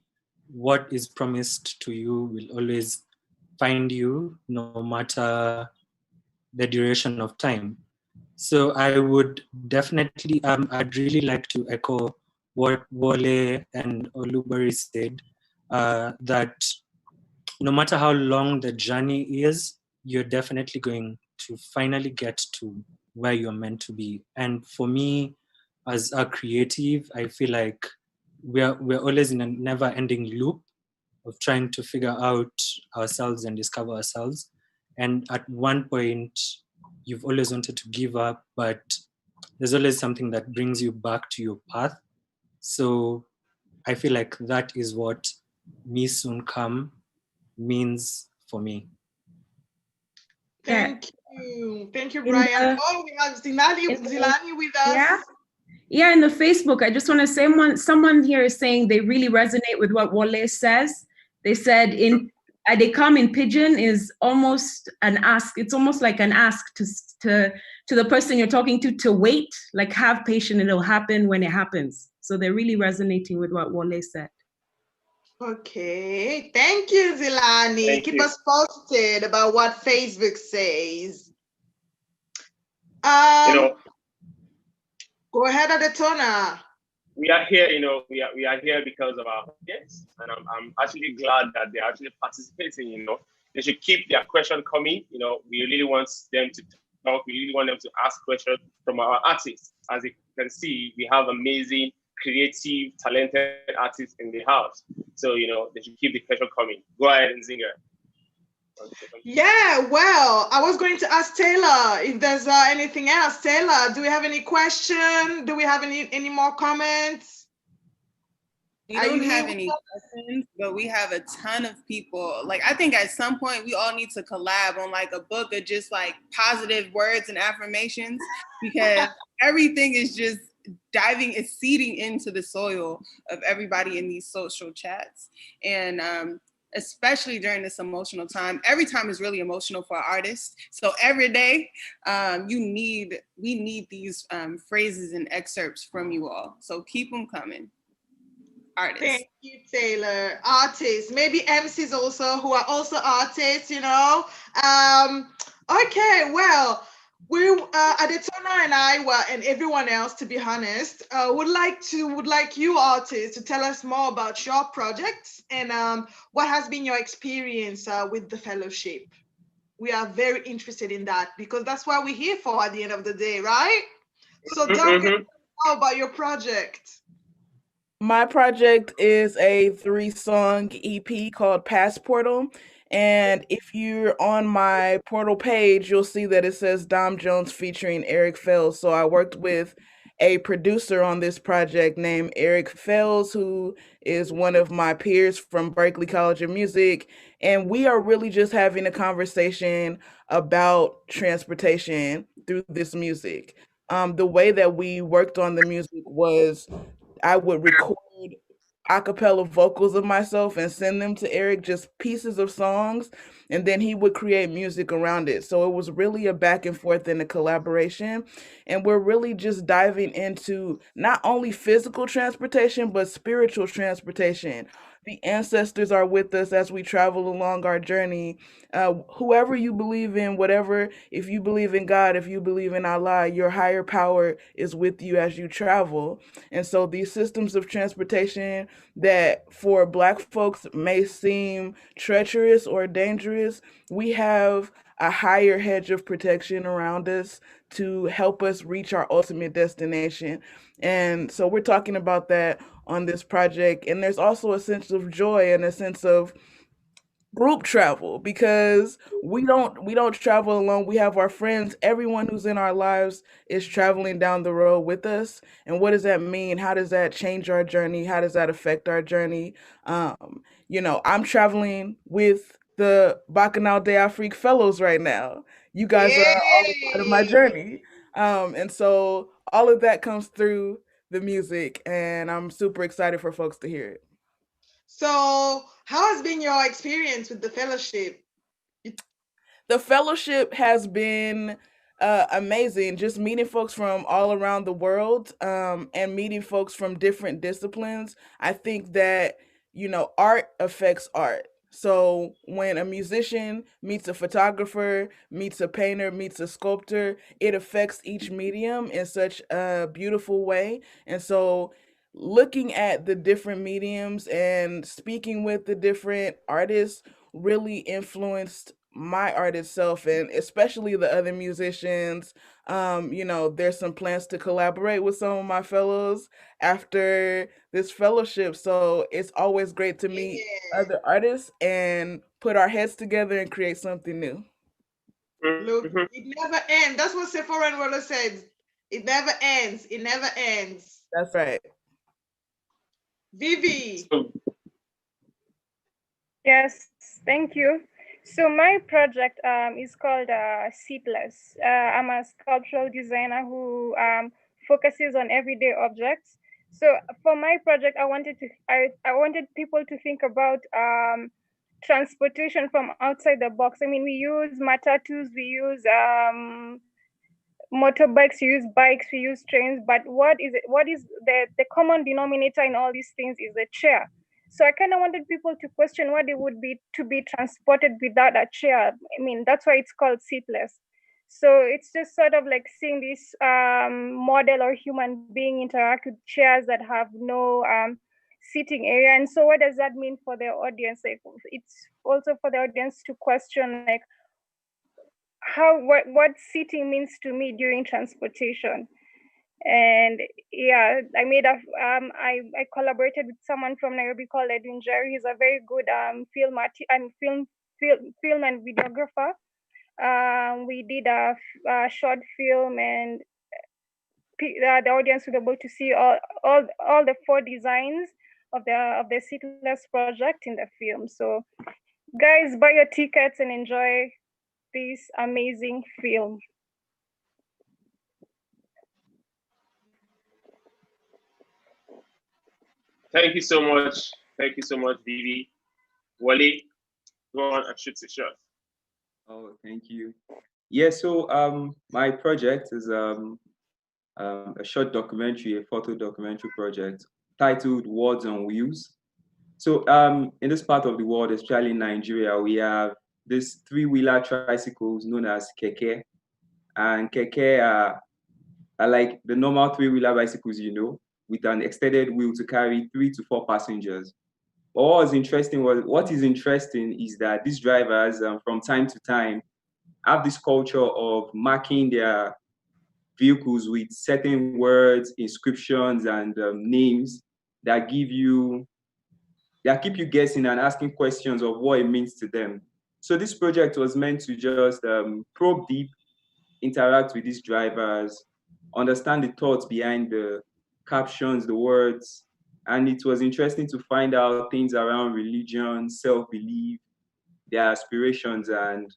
what is promised to you will always find you, no matter the duration of time. So I would definitely, I'd really like to echo what Wole and Olubori said, that no matter how long the journey is, you're definitely going to finally get to where you're meant to be. And for me, as a creative, I feel like we're always in a never-ending loop of trying to figure out ourselves and discover ourselves. And at one point, you've always wanted to give up, but there's always something that brings you back to your path. So I feel like that is what Me Soon Come means for me. Thank you, Bryan. We have Nzilani with us. Yeah, in the Facebook, I just want to say, someone here is saying they really resonate with what Wole says. They said they come in pidgin is almost an ask. It's almost like an ask to the person you're talking to wait, like have patience, it'll happen when it happens. So they're really resonating with what Wole said. Okay, thank you, Nzilani. Keep us posted about what Facebook says. Go ahead, Adetona. We are here, we are here because of our audience, and I'm actually glad that they're actually participating. They should keep their question coming. We really want them to talk. We really want them to ask questions from our artists. As you can see, we have amazing, creative, talented artists in the house. So, they should keep the question coming. Go ahead, Nzinga. Yeah, well, I was going to ask Taylor if there's anything else. Taylor, do we have any question? Do we have any more comments? We don't have any questions, but we have a ton of people. Like, I think at some point we all need to collab on like a book of just like positive words and affirmations, because everything is just it's seeding into the soil of everybody in these social chats. And especially during this emotional time, every time is really emotional for artists. So every day we need these phrases and excerpts from you all. So keep them coming. Artists. Thank you, Taylor. Artists, maybe MCs also, who are also artists, Okay, well, Adetona and I, and everyone else, to be honest, would like you artists to tell us more about your projects and what has been your experience with the fellowship. We are very interested in that because that's what we're here for at the end of the day, right? So tell me about your project. My project is a 3-song EP called Passportal. And if you're on my portal page, you'll see that it says Dom Jones featuring Eric Fells. So I worked with a producer on this project named Eric Fells, who is one of my peers from Berklee College of Music. And we are really just having a conversation about transportation through this music. The way that we worked on the music was I would record a cappella vocals of myself and send them to Eric, just pieces of songs, and then he would create music around it. So it was really a back and forth and a collaboration. And we're really just diving into not only physical transportation, but spiritual transportation. The ancestors are with us as we travel along our journey. Whoever you believe in, whatever, if you believe in God, if you believe in Allah, your higher power is with you as you travel. And so these systems of transportation that for Black folks may seem treacherous or dangerous, we have a higher hedge of protection around us to help us reach our ultimate destination. And so we're talking about that on this project. And there's also a sense of joy and a sense of group travel because we don't travel alone. We have our friends. Everyone who's in our lives is traveling down the road with us. And what does that mean? How does that change our journey? How does that affect our journey? I'm traveling with the Bakanal de Afrique fellows right now. You guys are all a part of my Yay! journey. And so all of that comes through the music, and I'm super excited for folks to hear it. So, how has been your experience with the fellowship? The fellowship has been amazing. Just meeting folks from all around the world, and meeting folks from different disciplines. I think that, art affects art. So when a musician meets a photographer, meets a painter, meets a sculptor, it affects each medium in such a beautiful way. And so looking at the different mediums and speaking with the different artists really influenced my art itself, and especially the other musicians. There's some plans to collaborate with some of my fellows after this fellowship. So it's always great to meet other artists and put our heads together and create something new. Look, it never ends. That's what Sephora Woldu said. It never ends. It never ends. That's right. Vivi. Yes, thank you. So my project is called Seatless. I'm a sculptural designer who focuses on everyday objects. So for my project, I wanted people to think about transportation from outside the box. I mean, we use matatus, we use motorbikes, we use bikes, we use trains, but what is the common denominator in all these things is a chair. So I kind of wanted people to question what it would be to be transported without a chair. I mean, that's why it's called seatless. So it's just sort of like seeing this model or human being interact with chairs that have no seating area. And so what does that mean for the audience? Like, it's also for the audience to question, like, what seating means to me during transportation. And yeah, I collaborated with someone from Nairobi called Edwin Jerry. He's a very good film and videographer. We did a short film, and the audience will be able to see all the 4 designs of the Seatless project in the film. So guys, buy your tickets and enjoy this amazing film. Thank you so much. Thank you so much, Vivi. Wole, go on and shoot the shot. Oh, thank you. Yeah, so my project is a short documentary, a photo documentary project titled Words on Wheels. So in this part of the world, especially in Nigeria, we have these 3-wheeler tricycles known as keke. And keke are like the normal 3-wheeler bicycles, with an extended wheel to carry 3 to 4 passengers. But what is interesting is that these drivers, from time to time, have this culture of marking their vehicles with certain words, inscriptions, and names that keep you guessing and asking questions of what it means to them. So this project was meant to just probe deep, interact with these drivers, understand the thoughts behind the captions, the words. And it was interesting to find out things around religion, self-belief, their aspirations, and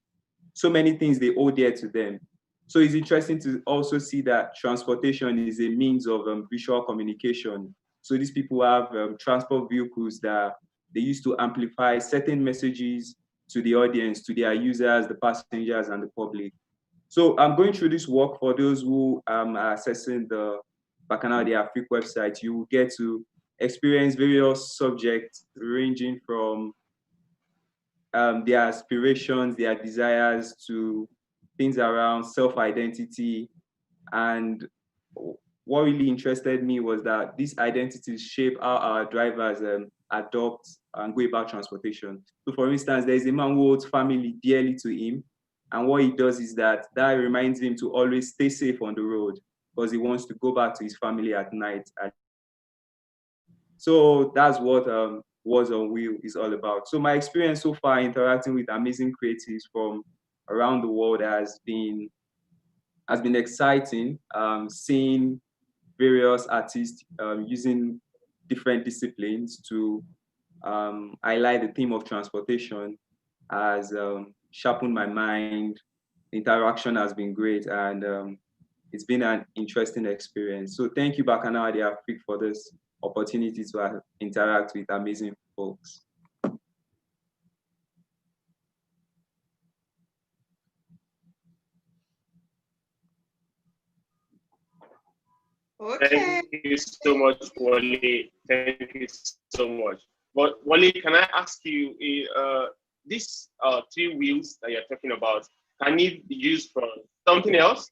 so many things they owe dear to them. So it's interesting to also see that transportation is a means of visual communication. So these people have transport vehicles that they use to amplify certain messages to the audience, to their users, the passengers, and the public. So I'm going through this work. For those who are accessing the Bakanal de Afrique website, you will get to experience various subjects ranging from their aspirations, their desires, to things around self-identity. And what really interested me was that these identities shape how our drivers adopt and go about transportation. So for instance, there's a man who holds family dearly to him, And what he does is that reminds him to always stay safe on the road because he wants to go back to his family at night. So that's what Was on Wheel is all about. So my experience so far interacting with amazing creatives from around the world has been exciting. Seeing various artists using different disciplines to highlight the theme of transportation has sharpened my mind. The interaction has been great, and it's been an interesting experience. So thank you, Bakanal de Afrique, for this opportunity to interact with amazing folks. Okay. Thank you so much, Wole. Thank you so much. But Wole, can I ask you, these 3 wheels that you're talking about, can it be used for something else?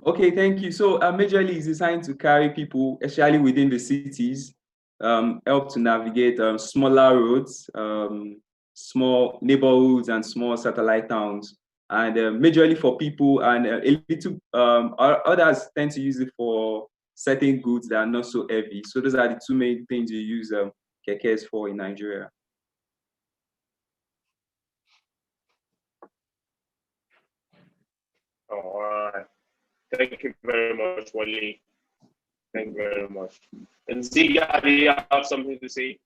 Okay, thank you. So majorly is designed to carry people, especially within the cities, help to navigate smaller roads, small neighborhoods and small satellite towns. And majorly for people, and a little others tend to use it for certain goods that are not so heavy. So those are the 2 main things you use kekes for in Nigeria. All right. Thank you very much, Wole. Thank you very much. And Nzinga, do you have something to say?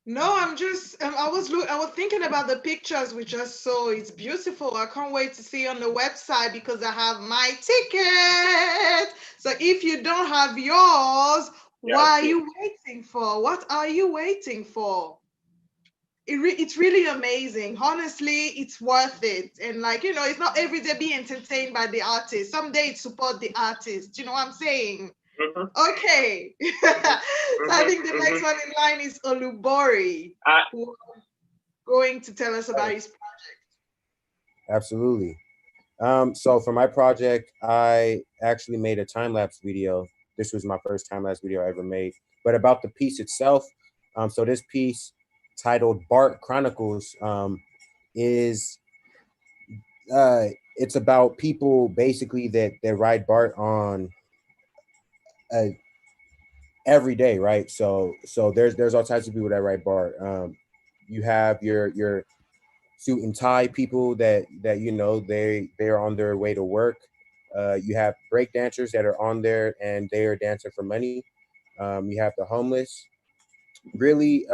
No, I'm just I was thinking about the pictures we just saw. It's beautiful. I can't wait to see on the website because I have my ticket. So if you don't have yours, Yeah, what are you waiting for? What are you waiting for? It's really amazing. Honestly, it's worth it. And like, it's not every day be entertained by the artist. Some days support the artist. You know what I'm saying? Okay. So I think the next one in line is Olubori, who is going to tell us about his project. Absolutely. So for my project, I actually made a time-lapse video. This was my first time-lapse video I ever made. But about the piece itself, so this piece titled BART Chronicles is it's about people basically that ride BART on every day, right? So there's all types of people that ride BART. You have your suit and tie people that they are on their way to work. You have break dancers that are on there and they are dancing for money. You have the homeless. Really,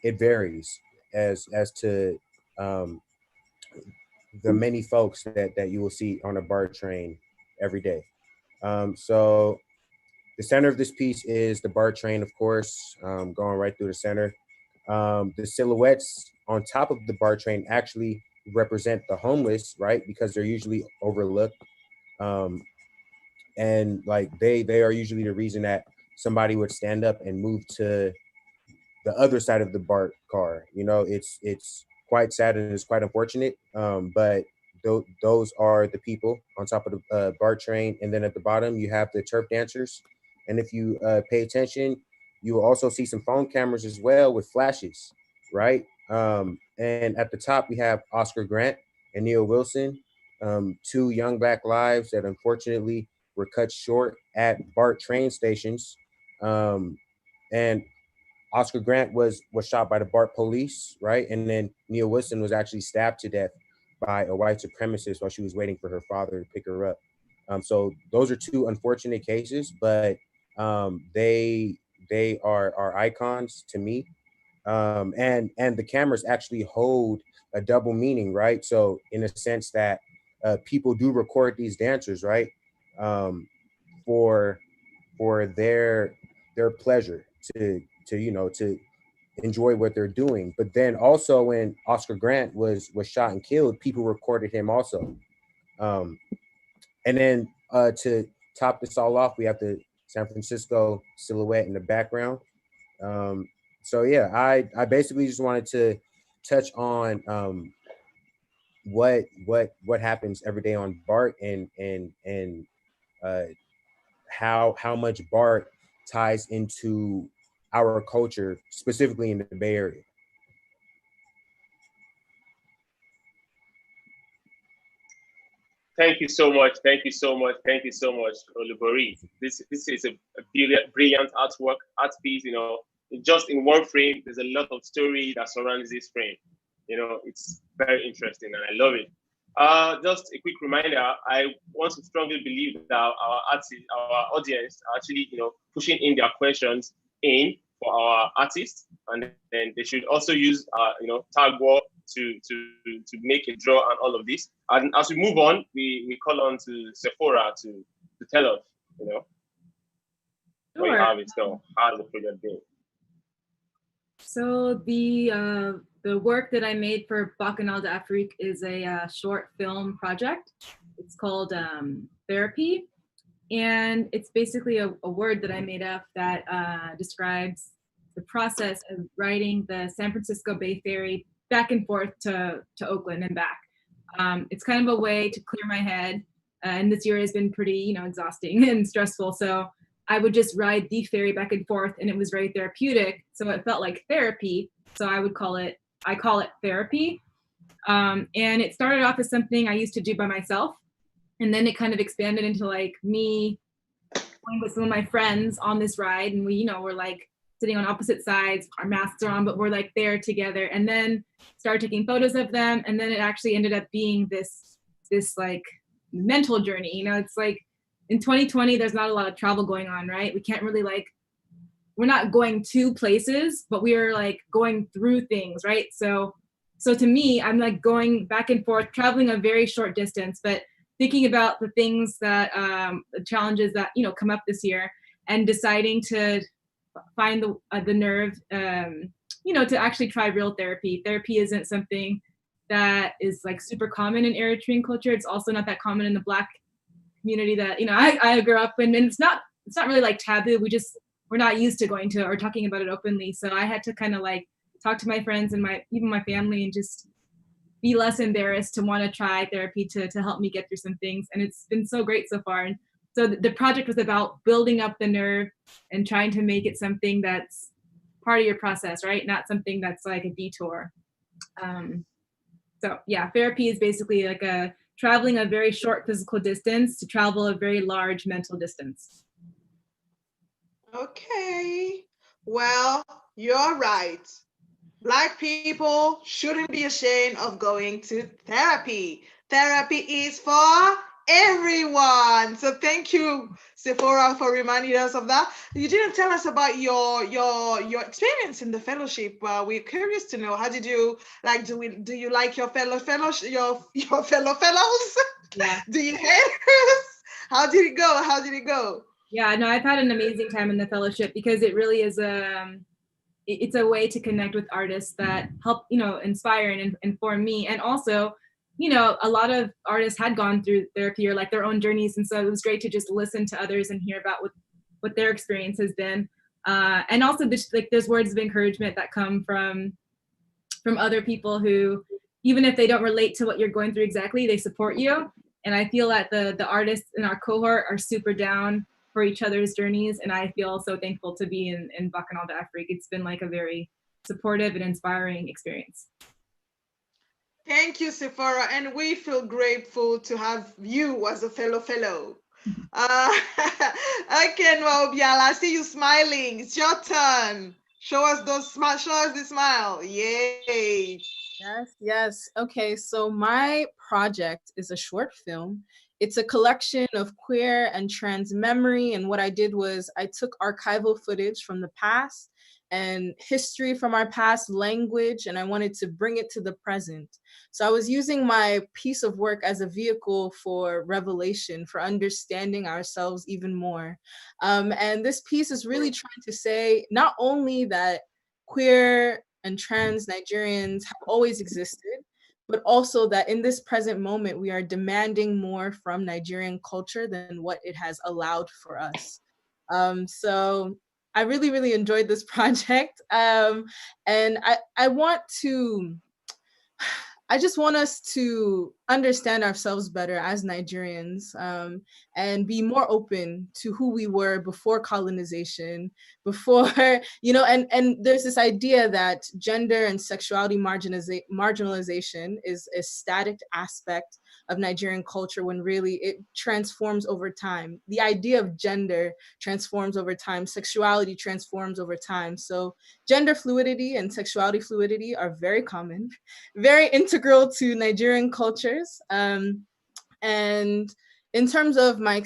it varies as to the many folks that you will see on a BART train every day. So the center of this piece is the BART train, of course, going right through the center. The silhouettes on top of the BART train actually represent the homeless, right? Because they're usually overlooked. And like they are usually the reason that somebody would stand up and move to the other side of the BART car. It's quite sad and it's quite unfortunate. But those are the people on top of the BART train, and then at the bottom you have the turf dancers. And if you pay attention, you will also see some phone cameras as well with flashes, right? And at the top we have Oscar Grant and Neil Wilson, 2 young Black lives that unfortunately were cut short at BART train stations. And Oscar Grant was shot by the BART police, right? And then Neil Wilson was actually stabbed to death by a white supremacist while she was waiting for her father to pick her up. So those are 2 unfortunate cases, but they are icons to me. And the cameras actually hold a double meaning, right? So in a sense that people do record these dancers, right? For their pleasure to enjoy what they're doing. But then also when Oscar Grant was shot and killed, people recorded him also. And then to top this all off, we have the San Francisco silhouette in the background. So yeah, I basically just wanted to touch on what happens every day on BART and how much BART ties into our culture, specifically in the Bay Area. Thank you so much. Thank you so much. Thank you so much, Olubori. This is a brilliant art piece. You know, just in one frame, there's a lot of story that surrounds this frame. You know, it's very interesting, and I love it. Just a quick reminder, I want to strongly believe that our artists, our audience are actually, you know, pushing in their questions in for our artists, and then they should also use, you know, tag war to make a draw and all of this. And as we move on, we call on to Sephora to tell us, you know, what you have in store. How's the project been? So the work that I made for Bakanal de Afrique is a short film project. It's called Therapy, and it's basically a word that I made up that describes the process of riding the San Francisco Bay Ferry back and forth to Oakland and back. It's kind of a way to clear my head, and this year has been pretty, you know, exhausting and stressful. So I would just ride the ferry back and forth, and it was very therapeutic. So it felt like therapy. So I call it therapy. And it started off as something I used to do by myself. And then it kind of expanded into like me going with some of my friends on this ride. And we, you know, we're like sitting on opposite sides, our masks are on, but we're like there together. And then started taking photos of them. And then it actually ended up being this like mental journey. You know, it's like in 2020, there's not a lot of travel going on, right? We can't really like, we're not going to places, but we are like going through things, right? So to me, I'm like going back and forth, traveling a very short distance, but thinking about the things that, the challenges that, you know, come up this year, and deciding to find the nerve, you know, to actually try real therapy. Therapy isn't something that is like super common in Eritrean culture. It's also not that common in the Black community that, you know, I grew up in, and it's not really like taboo. We're not used to going to or talking about it openly. So I had to kind of like talk to my friends and even my family, and just be less embarrassed to want to try therapy to help me get through some things. And it's been so great so far. And so the project was about building up the nerve and trying to make it something that's part of your process, right? Not something that's like a detour. So yeah, therapy is basically like traveling a very short physical distance to travel a very large mental distance. Okay, well, you're right. Black people shouldn't be ashamed of going to therapy. Therapy is for everyone. So thank you, Sephora, for reminding us of that. You didn't tell us about your experience in the fellowship. We're curious to know, how did you like? Do you like your fellow fellows? Yeah. Do you hate us? How did it go? Yeah, no, I've had an amazing time in the fellowship, because it really is it's a way to connect with artists that help, you know, inspire and inform me. And also, you know, a lot of artists had gone through therapy or like their own journeys. And so it was great to just listen to others and hear about what their experience has been. And also there's words of encouragement that come from other people who, even if they don't relate to what you're going through exactly, they support you. And I feel that the artists in our cohort are super down for each other's journeys. And I feel so thankful to be in Bakanal de Afrique. It's been like a very supportive and inspiring experience. Thank you, Sephora. And we feel grateful to have you as a fellow. Okay, nwaobiala, I see you smiling. It's your turn. Show us the smile. Yay. Yes. Okay, so my project is a short film. It's a collection of queer and trans memory. And what I did was I took archival footage from the past and history from our past, language, and I wanted to bring it to the present. So I was using my piece of work as a vehicle for revelation, for understanding ourselves even more. And this piece is really trying to say not only that queer and trans Nigerians have always existed, but also that in this present moment, we are demanding more from Nigerian culture than what it has allowed for us. So I really, really enjoyed this project. And I just want us to understand ourselves better as Nigerians, and be more open to who we were before colonization, before, you know, and there's this idea that gender and sexuality marginalization is a static aspect of Nigerian culture when really it transforms over time. The idea of gender transforms over time, sexuality transforms over time. So gender fluidity and sexuality fluidity are very common, very integral to Nigerian cultures. And in terms of my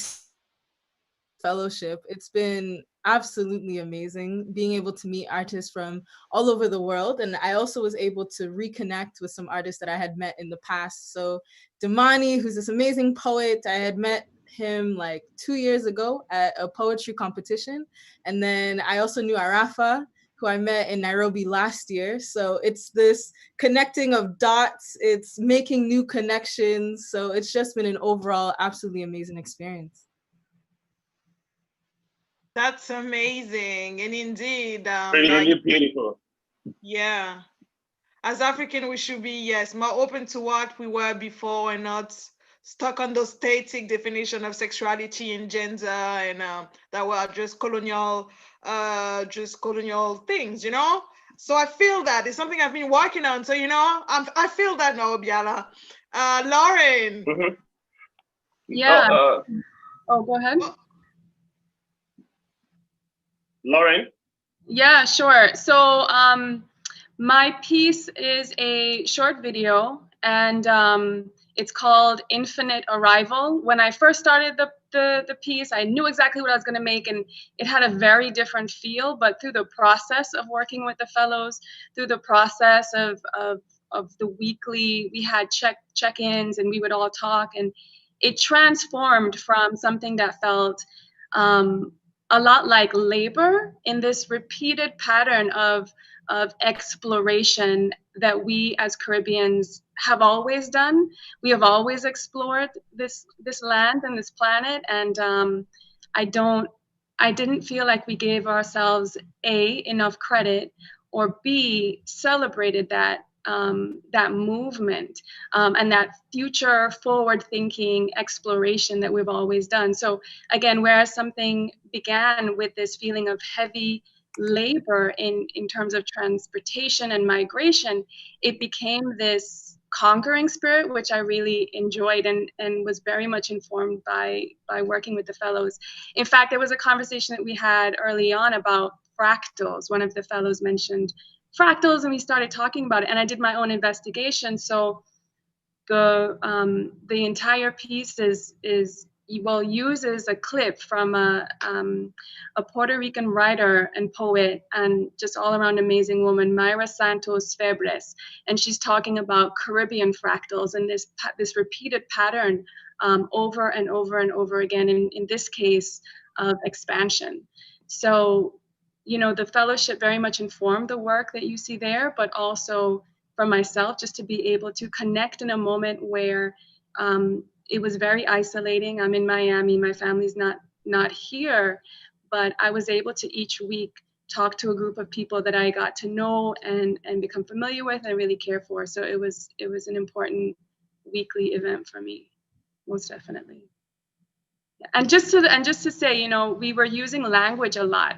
fellowship, it's been absolutely amazing being able to meet artists from all over the world. And I also was able to reconnect with some artists that I had met in the past. So Damani, who's this amazing poet, I had met him like 2 years ago at a poetry competition. And then I also knew Arafa, who I met in Nairobi last year. So it's this connecting of dots, it's making new connections. So it's just been an overall absolutely amazing experience. That's amazing. And indeed, Really beautiful. yeah. As African, we should be, yes, more open to what we were before and not stuck on those static definition of sexuality and gender and that were just colonial things, you know? So I feel that it's something I've been working on. So, you know, I feel that now, Obiala. Lauren. Mm-hmm. Yeah. Oh, go ahead. Lauren? Yeah, sure. So my piece is a short video, and it's called Infinite Arrival. When I first started the piece, I knew exactly what I was going to make, and it had a very different feel. But through the process of working with the fellows, through the process of the weekly, we had check-ins, and we would all talk, and it transformed from something that felt a lot like labor in this repeated pattern of exploration that we as Caribbeans have always done. We have always explored this land and this planet, and I didn't feel like we gave ourselves enough credit, or B, celebrated that movement and that future forward-thinking exploration that we've always done. So again, whereas something began with this feeling of heavy labor in terms of transportation and migration, it became this conquering spirit, which I really enjoyed and was very much informed by working with the fellows. In fact, there was a conversation that we had early on about fractals. One of the fellows mentioned fractals, and we started talking about it, and I did my own investigation. So the entire piece uses a clip from a Puerto Rican writer and poet and just all around amazing woman, Mayra Santos Febres, and she's talking about Caribbean fractals and this repeated pattern over and over and over again, in this case of expansion. So, you know, the fellowship very much informed the work that you see there, but also for myself, just to be able to connect in a moment where it was very isolating. I'm in Miami, my family's not here, but I was able to each week talk to a group of people that I got to know and become familiar with and really care for. So it was an important weekly event for me, most definitely. And just to say, you know, we were using language a lot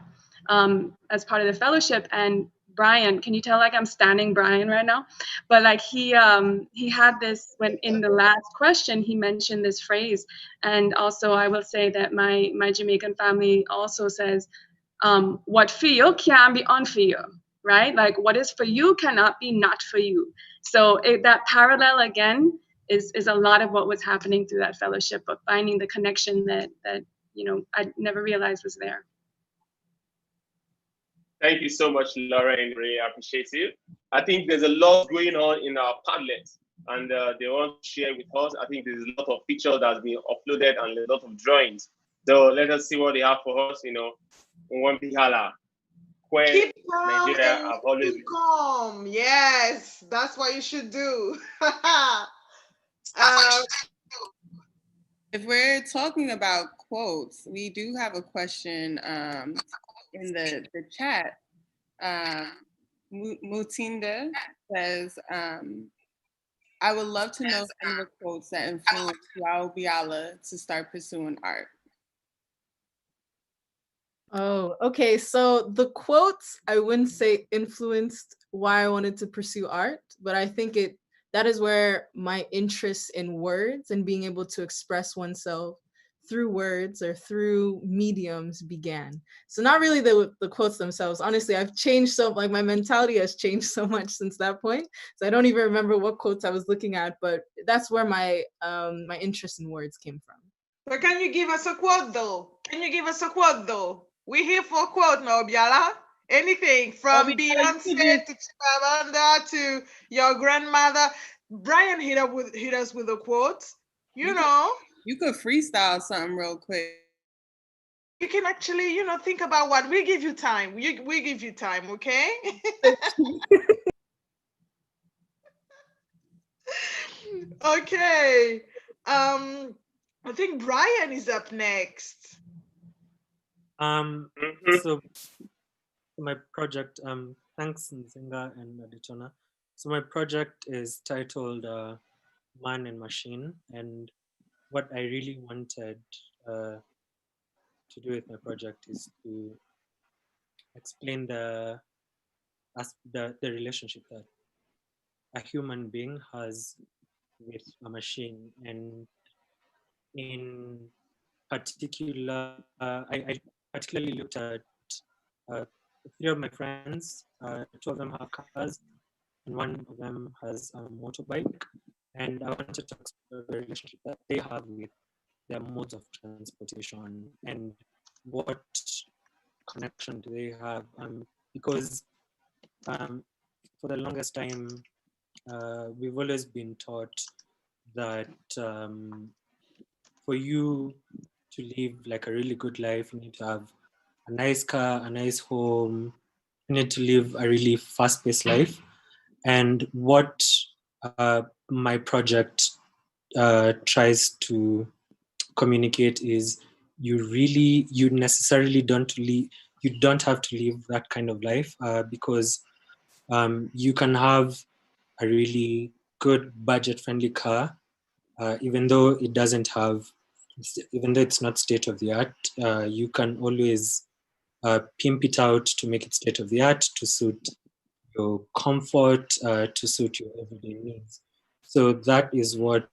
as part of the fellowship. And Bryan, can you tell like I'm standing Bryan right now? But like he had this, when in the last question he mentioned this phrase. And also I will say that my Jamaican family also says, what for you can be on for you, right? Like what is for you cannot be not for you. So that parallel again is a lot of what was happening through that fellowship, but finding the connection that you know I never realized was there. Thank you so much, Laura, and really appreciate it. I think there's a lot going on in our Padlet, and they want to share with us. I think there's a lot of pictures that's been uploaded and a lot of drawings. So let us see what they have for us, you know, nwaobiala. Keep calm and keep calm. Yes, that's what you should do. If we're talking about quotes, we do have a question in the chat. Mutinda says, I would love to know some of the quotes that influenced nwaobiala to start pursuing art. Oh, okay. So the quotes, I wouldn't say influenced why I wanted to pursue art, but I think it that is where my interest in words and being able to express oneself through words or through mediums began. So not really the quotes themselves. Honestly, I've changed so, like my mentality has changed so much since that point. So I don't even remember what quotes I was looking at, but that's where my my interest in words came from. But can you give us a quote though? Can you give us a quote though? We're here for a quote now, Biala. Anything from Beyonce to Chimamanda to your grandmother. Bryan hit us with a quote. You know. You could freestyle something real quick. You can actually, think about what we give you time. We give you time, okay? Okay. I think Bryan is up next. So my project, thanks Nzinga and Adetona. So my project is titled Man and Machine, and what I really wanted to do with my project is to explain the relationship that a human being has with a machine, and in particular, I particularly looked at three of my friends. Two of them have cars, and one of them has a motorbike. And I wanted to explore the relationship that they have with their modes of transportation and what connection do they have. Because for the longest time, we've always been taught that for you to live like a really good life, you need to have a nice car, a nice home, you need to live a really fast-paced life. And what my project tries to communicate is you necessarily don't have to live that kind of life because you can have a really good budget-friendly car, even though it's not state of the art. You can always pimp it out to make it state of the art to suit your comfort, to suit your everyday needs. So that is what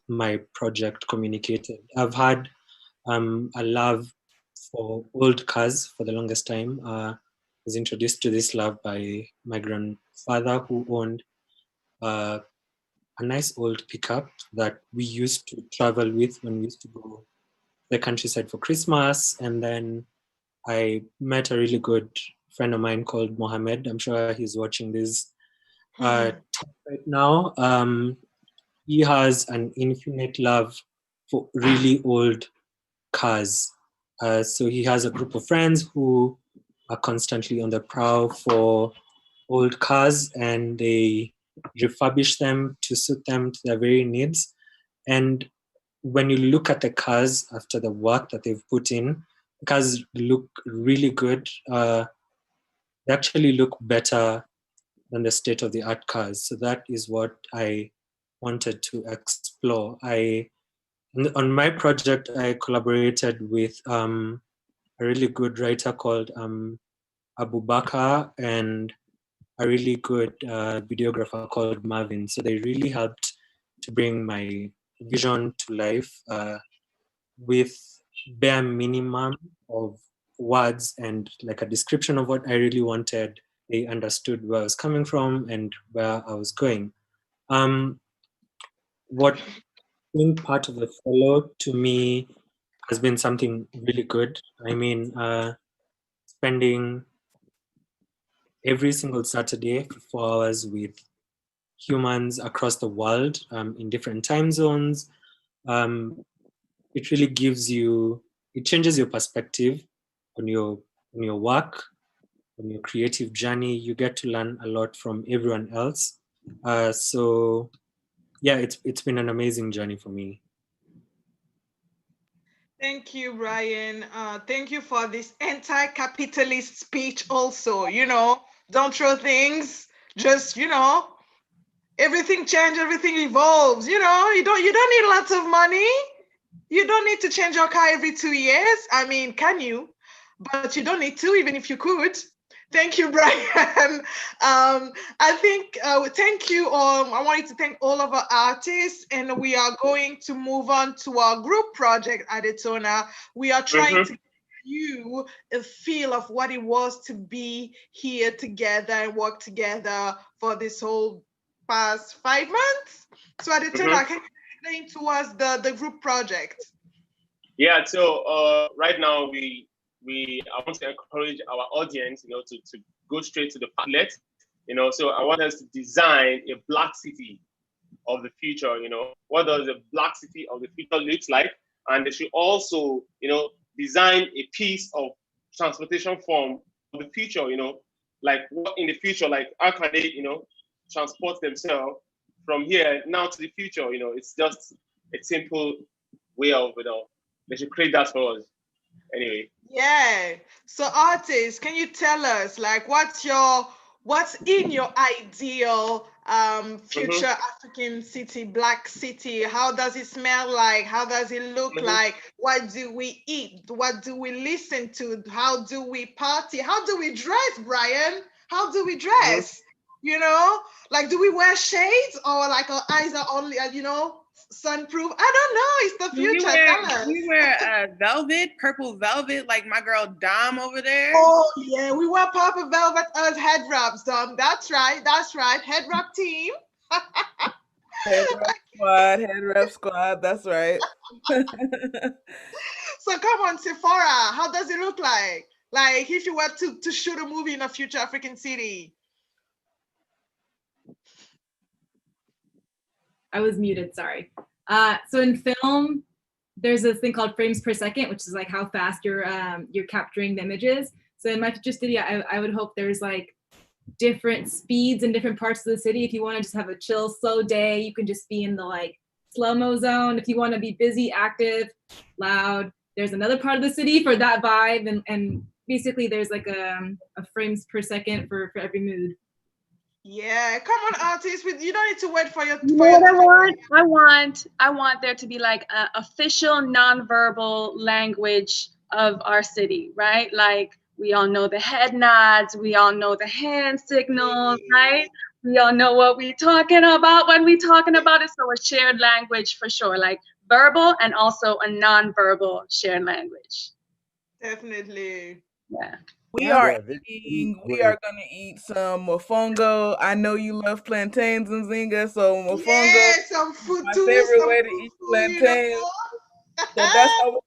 my project communicated. I've had a love for old cars for the longest time. I was introduced to this love by my grandfather, who owned a nice old pickup that we used to travel with when we used to go to the countryside for Christmas. And then I met a really good friend of mine called Mohammed. I'm sure he's watching this right now. He has an infinite love for really old cars. So he has a group of friends who are constantly on the prowl for old cars, and they refurbish them to suit them to their very needs. And when you look at the cars after the work that they've put in, the cars look really good. They actually look better than the state-of-the-art cars. So that is what I wanted to explore. On my project, I collaborated with a really good writer called Abu Bakar and a really good videographer called Marvin. So they really helped to bring my vision to life with bare minimum of words and like a description of what I really wanted. They understood where I was coming from and where I was going. What being part of the fellow to me has been something really good. I mean, spending every single Saturday for 4 hours with humans across the world in different time zones. It really it changes your perspective on your work, on your creative journey. You get to learn a lot from everyone else. So yeah, it's been an amazing journey for me. Thank you, Bryan. Thank you for this anti-capitalist speech also. Don't throw things, just, everything changes, everything evolves. You don't need lots of money. You don't need to change your car every 2 years. I mean, can you? But you don't need to, even if you could. Thank you, Brian. I think thank you. I wanted to thank all of our artists, and we are going to move on to our group project, Adetona. We are trying to give you a feel of what it was to be here together and work together for this whole past 5 months. So Adetona, can you explain to us the group project? Yeah, so right now I want to encourage our audience, to go straight to the Padlet, so I want us to design a black city of the future, what does a black city of the future looks like? And they should also, design a piece of transportation form of the future, like what in the future, like how can they, transport themselves from here now to the future, it's just a simple way of, they should create that for us. Anyway. Yeah. So artists, can you tell us like what's in your ideal future African city, black city? How does it smell like? How does it look like? What do we eat? What do we listen to? How do we party? How do we dress, Brian? How do we dress? Like do we wear shades or like our eyes are only sunproof? I don't know. It's the future. We wear velvet, purple velvet, like my girl Dom over there. Oh yeah, we wear purple velvet as head wraps, Dom. That's right. Head wrap team. Head wrap squad. That's right. So come on, Sephora. How does it look like? Like if you were to shoot a movie in a future African city. I was muted, sorry. So in film, there's this thing called frames per second, which is like how fast you're capturing the images. So in my future city, I would hope there's like different speeds in different parts of the city. If you want to just have a chill, slow day, you can just be in the like slow-mo zone. If you want to be busy, active, loud, there's another part of the city for that vibe. And basically there's like a frames per second for every mood. Yeah, come on, artists. You don't need to wait for your. I want there to be like an official nonverbal language of our city, right? Like we all know the head nods, we all know the hand signals, right? We all know what we're talking about when we're talking about it. So a shared language for sure, like verbal and also a nonverbal shared language. Definitely. Yeah. We are gonna eat some mofongo. I know you love plantains and Nzinga, so mofongo. Yeah, some food my too. favorite way to eat plantains. So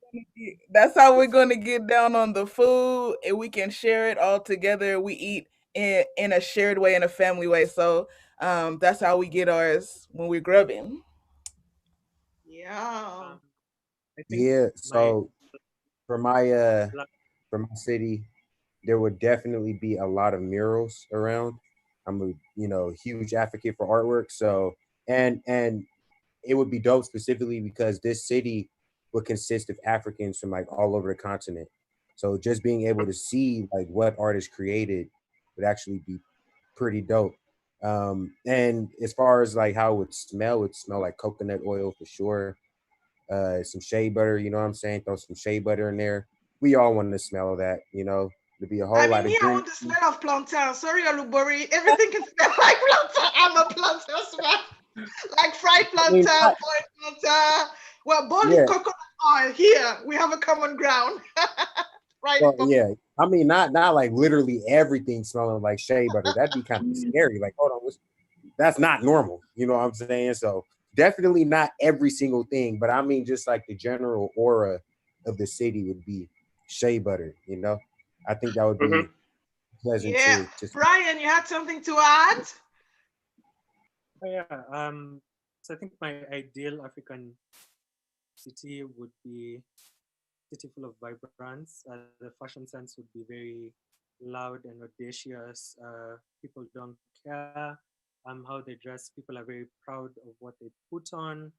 that's how we're gonna get down on the food, and we can share it all together. We eat in a shared way, in a family way. So that's how we get ours when we're grubbing. Yeah. Yeah. So for my city, there would definitely be a lot of murals around. I'm a huge advocate for artwork. So and it would be dope specifically because this city would consist of Africans from like all over the continent. So just being able to see like what artists created would actually be pretty dope. And as far as like how it would smell like coconut oil for sure. Some shea butter, you know what I'm saying? Throw some shea butter in there. We all want to smell that, to be a whole lot of I green. want the smell of plantain. Sorry, Olubori. Everything can smell like plantain. I'm a plantain smell. Like fried plantain, boiled plantain. Well, boiling coconut oil. Here, we have a common ground. Right. Well, yeah. I mean, not like literally everything smelling like shea butter. That'd be kind of scary. Like, hold on, that's not normal. You know what I'm saying? So definitely not every single thing, but I mean, just like the general aura of the city would be shea butter. I think that would be pleasant. Yeah, Brian, you had something to add? Oh, yeah. So I think my ideal African city would be a city full of vibrance. The fashion sense would be very loud and audacious. People don't care how they dress. People are very proud of what they put on.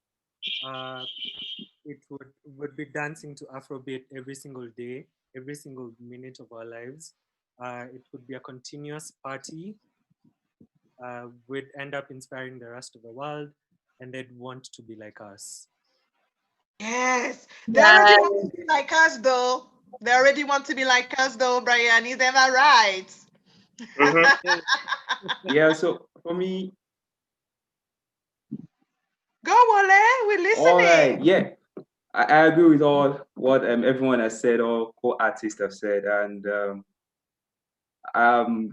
It would be dancing to Afrobeat every single day, every single minute of our lives. It would be a continuous party. We'd end up inspiring the rest of the world, and they'd want to be like us. Yes, they already want to be like us, though. They already want to be like us, though, Brian. Is that right? Yeah, so for me, Go, Wole, we're listening. all right, yeah, I agree with all what everyone has said, all co-artists have said, and the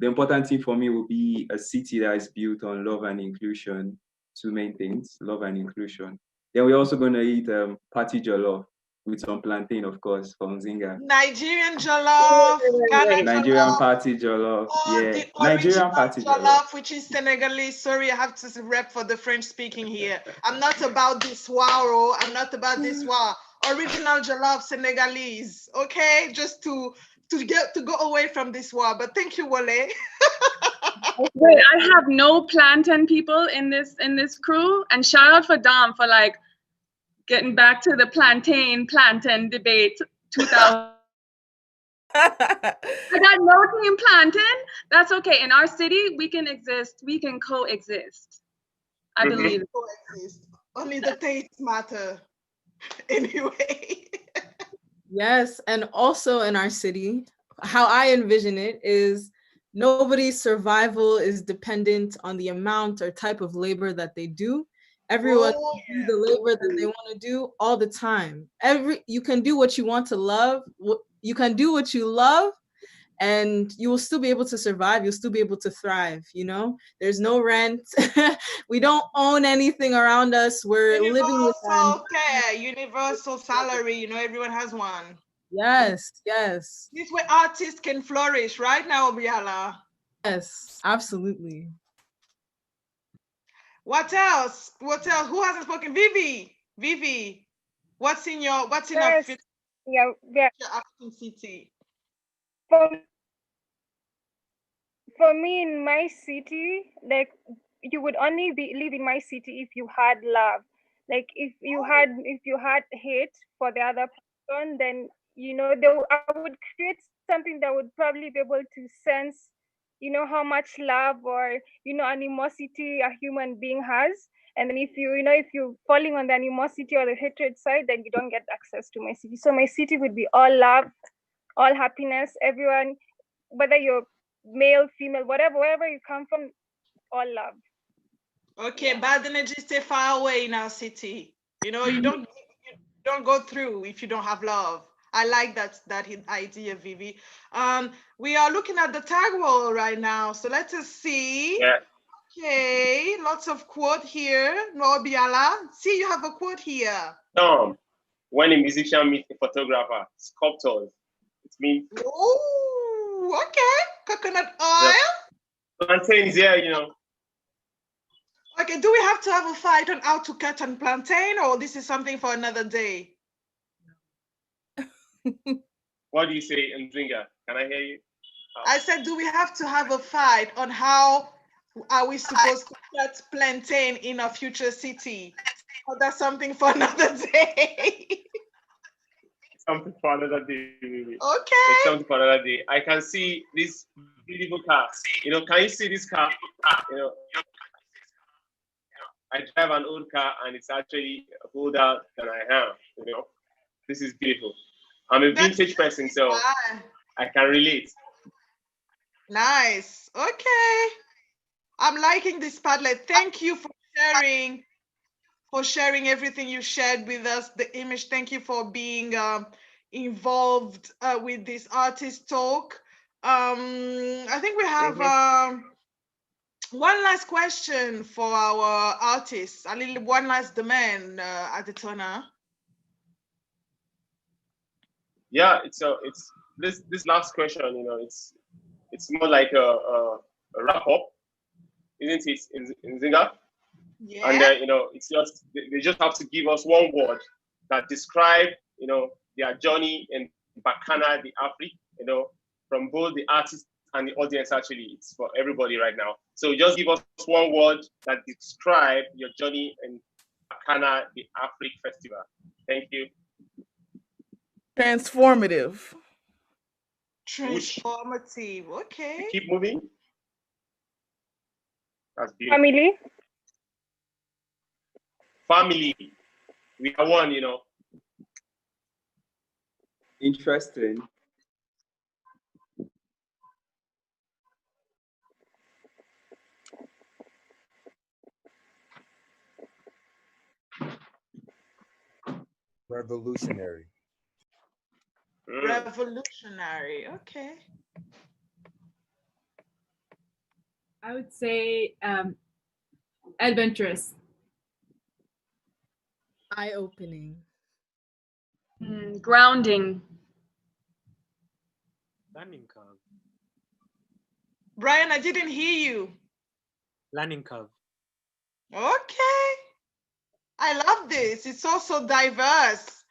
important thing for me will be a city that is built on love and inclusion. Two main things, love and inclusion. Then we're also gonna eat party jollof with some plantain, of course, from Nzinga. Nigerian jollof, Ghana Nigerian jollof, party jollof, yeah. the Nigerian original party jollof. jollof, which is Senegalese. Sorry, I have to rep for the French speaking here. I'm not about this wow, I'm not about this wow. Original jollof Senegalese, okay? Just to go away from this war. But thank you, Wole. Wait, I have no plantain people in this crew, and shout out for Dom for like getting back to the plantain debate 2000. I got no team plantain. That's okay. In our city, we can exist. We can coexist. I believe. Coexist. Only the tastes matter. Anyway. Yes, and also in our city, how I envision it is nobody's survival is dependent on the amount or type of labor that they do. Everyone can do the labor that they want to do all the time. You can do what you want to love. You can do what you love, and you will still be able to survive. You'll still be able to thrive. You know, there's no rent. We don't own anything around us. We're living with Universal salary. You know, everyone has one. Yes. This way artists can flourish, right now, Nwaobiala. Yes, absolutely. What else? Who hasn't spoken? Vivi, what's in your African city? For me, in my city, like you would only live in my city if you had love. Like if you had hate for the other person, then I would create something that would probably be able to sense, how much love or animosity a human being has. And then if you're falling on the animosity or the hatred side, then you don't get access to my city. So my city would be all love, all happiness, everyone, whether you're male, female, wherever you come from, all love. Okay, bad energy stay far away in our city. You know, you don't go through if you don't have love. I like that idea, Vivi. We are looking at the tag wall right now, so let us see. Yeah. Okay, lots of quote here. Nwaobiala, see, you have a quote here. When a musician meets a photographer, sculptors, it means. Oh, okay. Coconut oil. Plantains, yeah, Okay, do we have to have a fight on how to cut on plantain, or this is something for another day? What do you say, Nzinga? Can I hear you? I said, do we have to have a fight on how are we supposed to cut plantain in a future city? Or that's something for another day. Something for another day. Okay. It's something for another day. I can see this beautiful car. Can you see this car? I drive an old car and it's actually older than I am. This is beautiful. I'm a vintage person, so I can relate. Nice. Okay. I'm liking this Padlet. Thank you for sharing everything you shared with us, the image. Thank you for being involved with this artist talk. I think we have one last question for our artists. One last demand, Adetona. Yeah, it's this last question. It's more like a wrap up, isn't it, Nzinga? Yeah. And it's just they just have to give us one word that describe their journey in Bakanal de Afrique. From both the artist and the audience. Actually, it's for everybody right now. So just give us one word that describe your journey in Bakanal de Afrique Festival. Thank you. Transformative. Transformative. Okay. Keep moving. That's beautiful. Family. We are one, Interesting. Revolutionary. Revolutionary. Okay. I would say adventurous. Eye-opening. Grounding. Learning curve. Bryan, I didn't hear you. Learning curve. Okay. I love this. It's also diverse.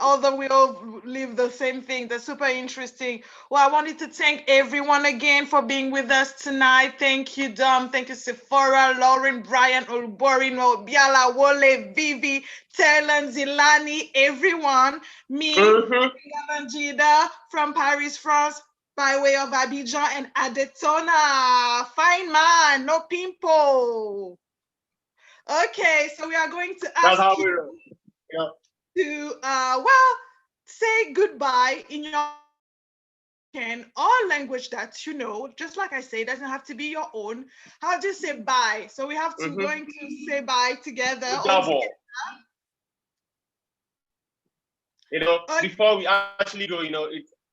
Although we all live the same thing. That's super interesting. Well, I wanted to thank everyone again for being with us tonight. Thank you, Dom. Thank you, Sephora, Lauren, Bryan, Olubori, nwaobiala, Wole, Vivi, Tayleur, Nzilani, everyone. Me, Nzinga Bandida from Paris, France, by way of Abidjan, and Adetona. Fine man, no pimple. Okay, so we are going to ask That's how you we roll. Yeah. to well, say goodbye in your or language that you know. Just like I say, it doesn't have to be your own. How do you say bye? So we have to going to say bye together. all Double. together. You know, before we actually go, you know,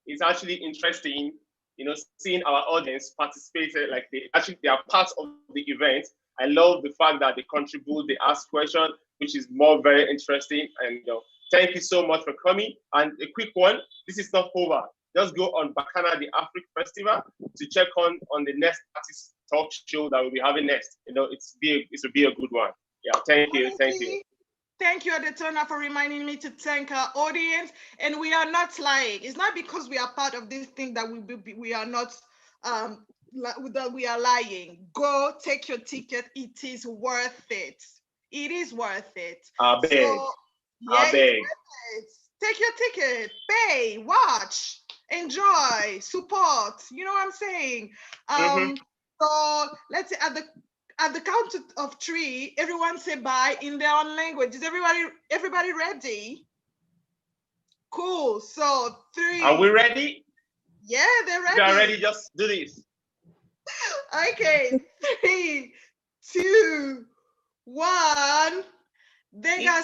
it's actually interesting, you know, seeing our audience participate, like they are part of the event. I love the fact that they contribute, they ask questions, which is very interesting. And you know, thank you so much for coming. And a quick one, this is not over. Just go on Bakanal de Afrique Festival to check on the next artist talk show that we'll be having next. You know, it will be a good one. Yeah, thank you. Thank you, Adetona, for reminding me to thank our audience. And we are not lying. It's not because we are part of this thing that we are not that we are lying. Go take your ticket. It is worth it. It is worth it. I beg. So, yeah, I beg. it's worth it. Take your ticket, pay, watch, enjoy, support. You know what I'm saying? So let's say at the count of 3, everyone say bye in their own language. Is everybody ready? Cool. So 3. Are we ready? Yeah, they're ready. If you are ready, just do this. Okay, 3, 2, 1. Denga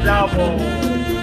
Double.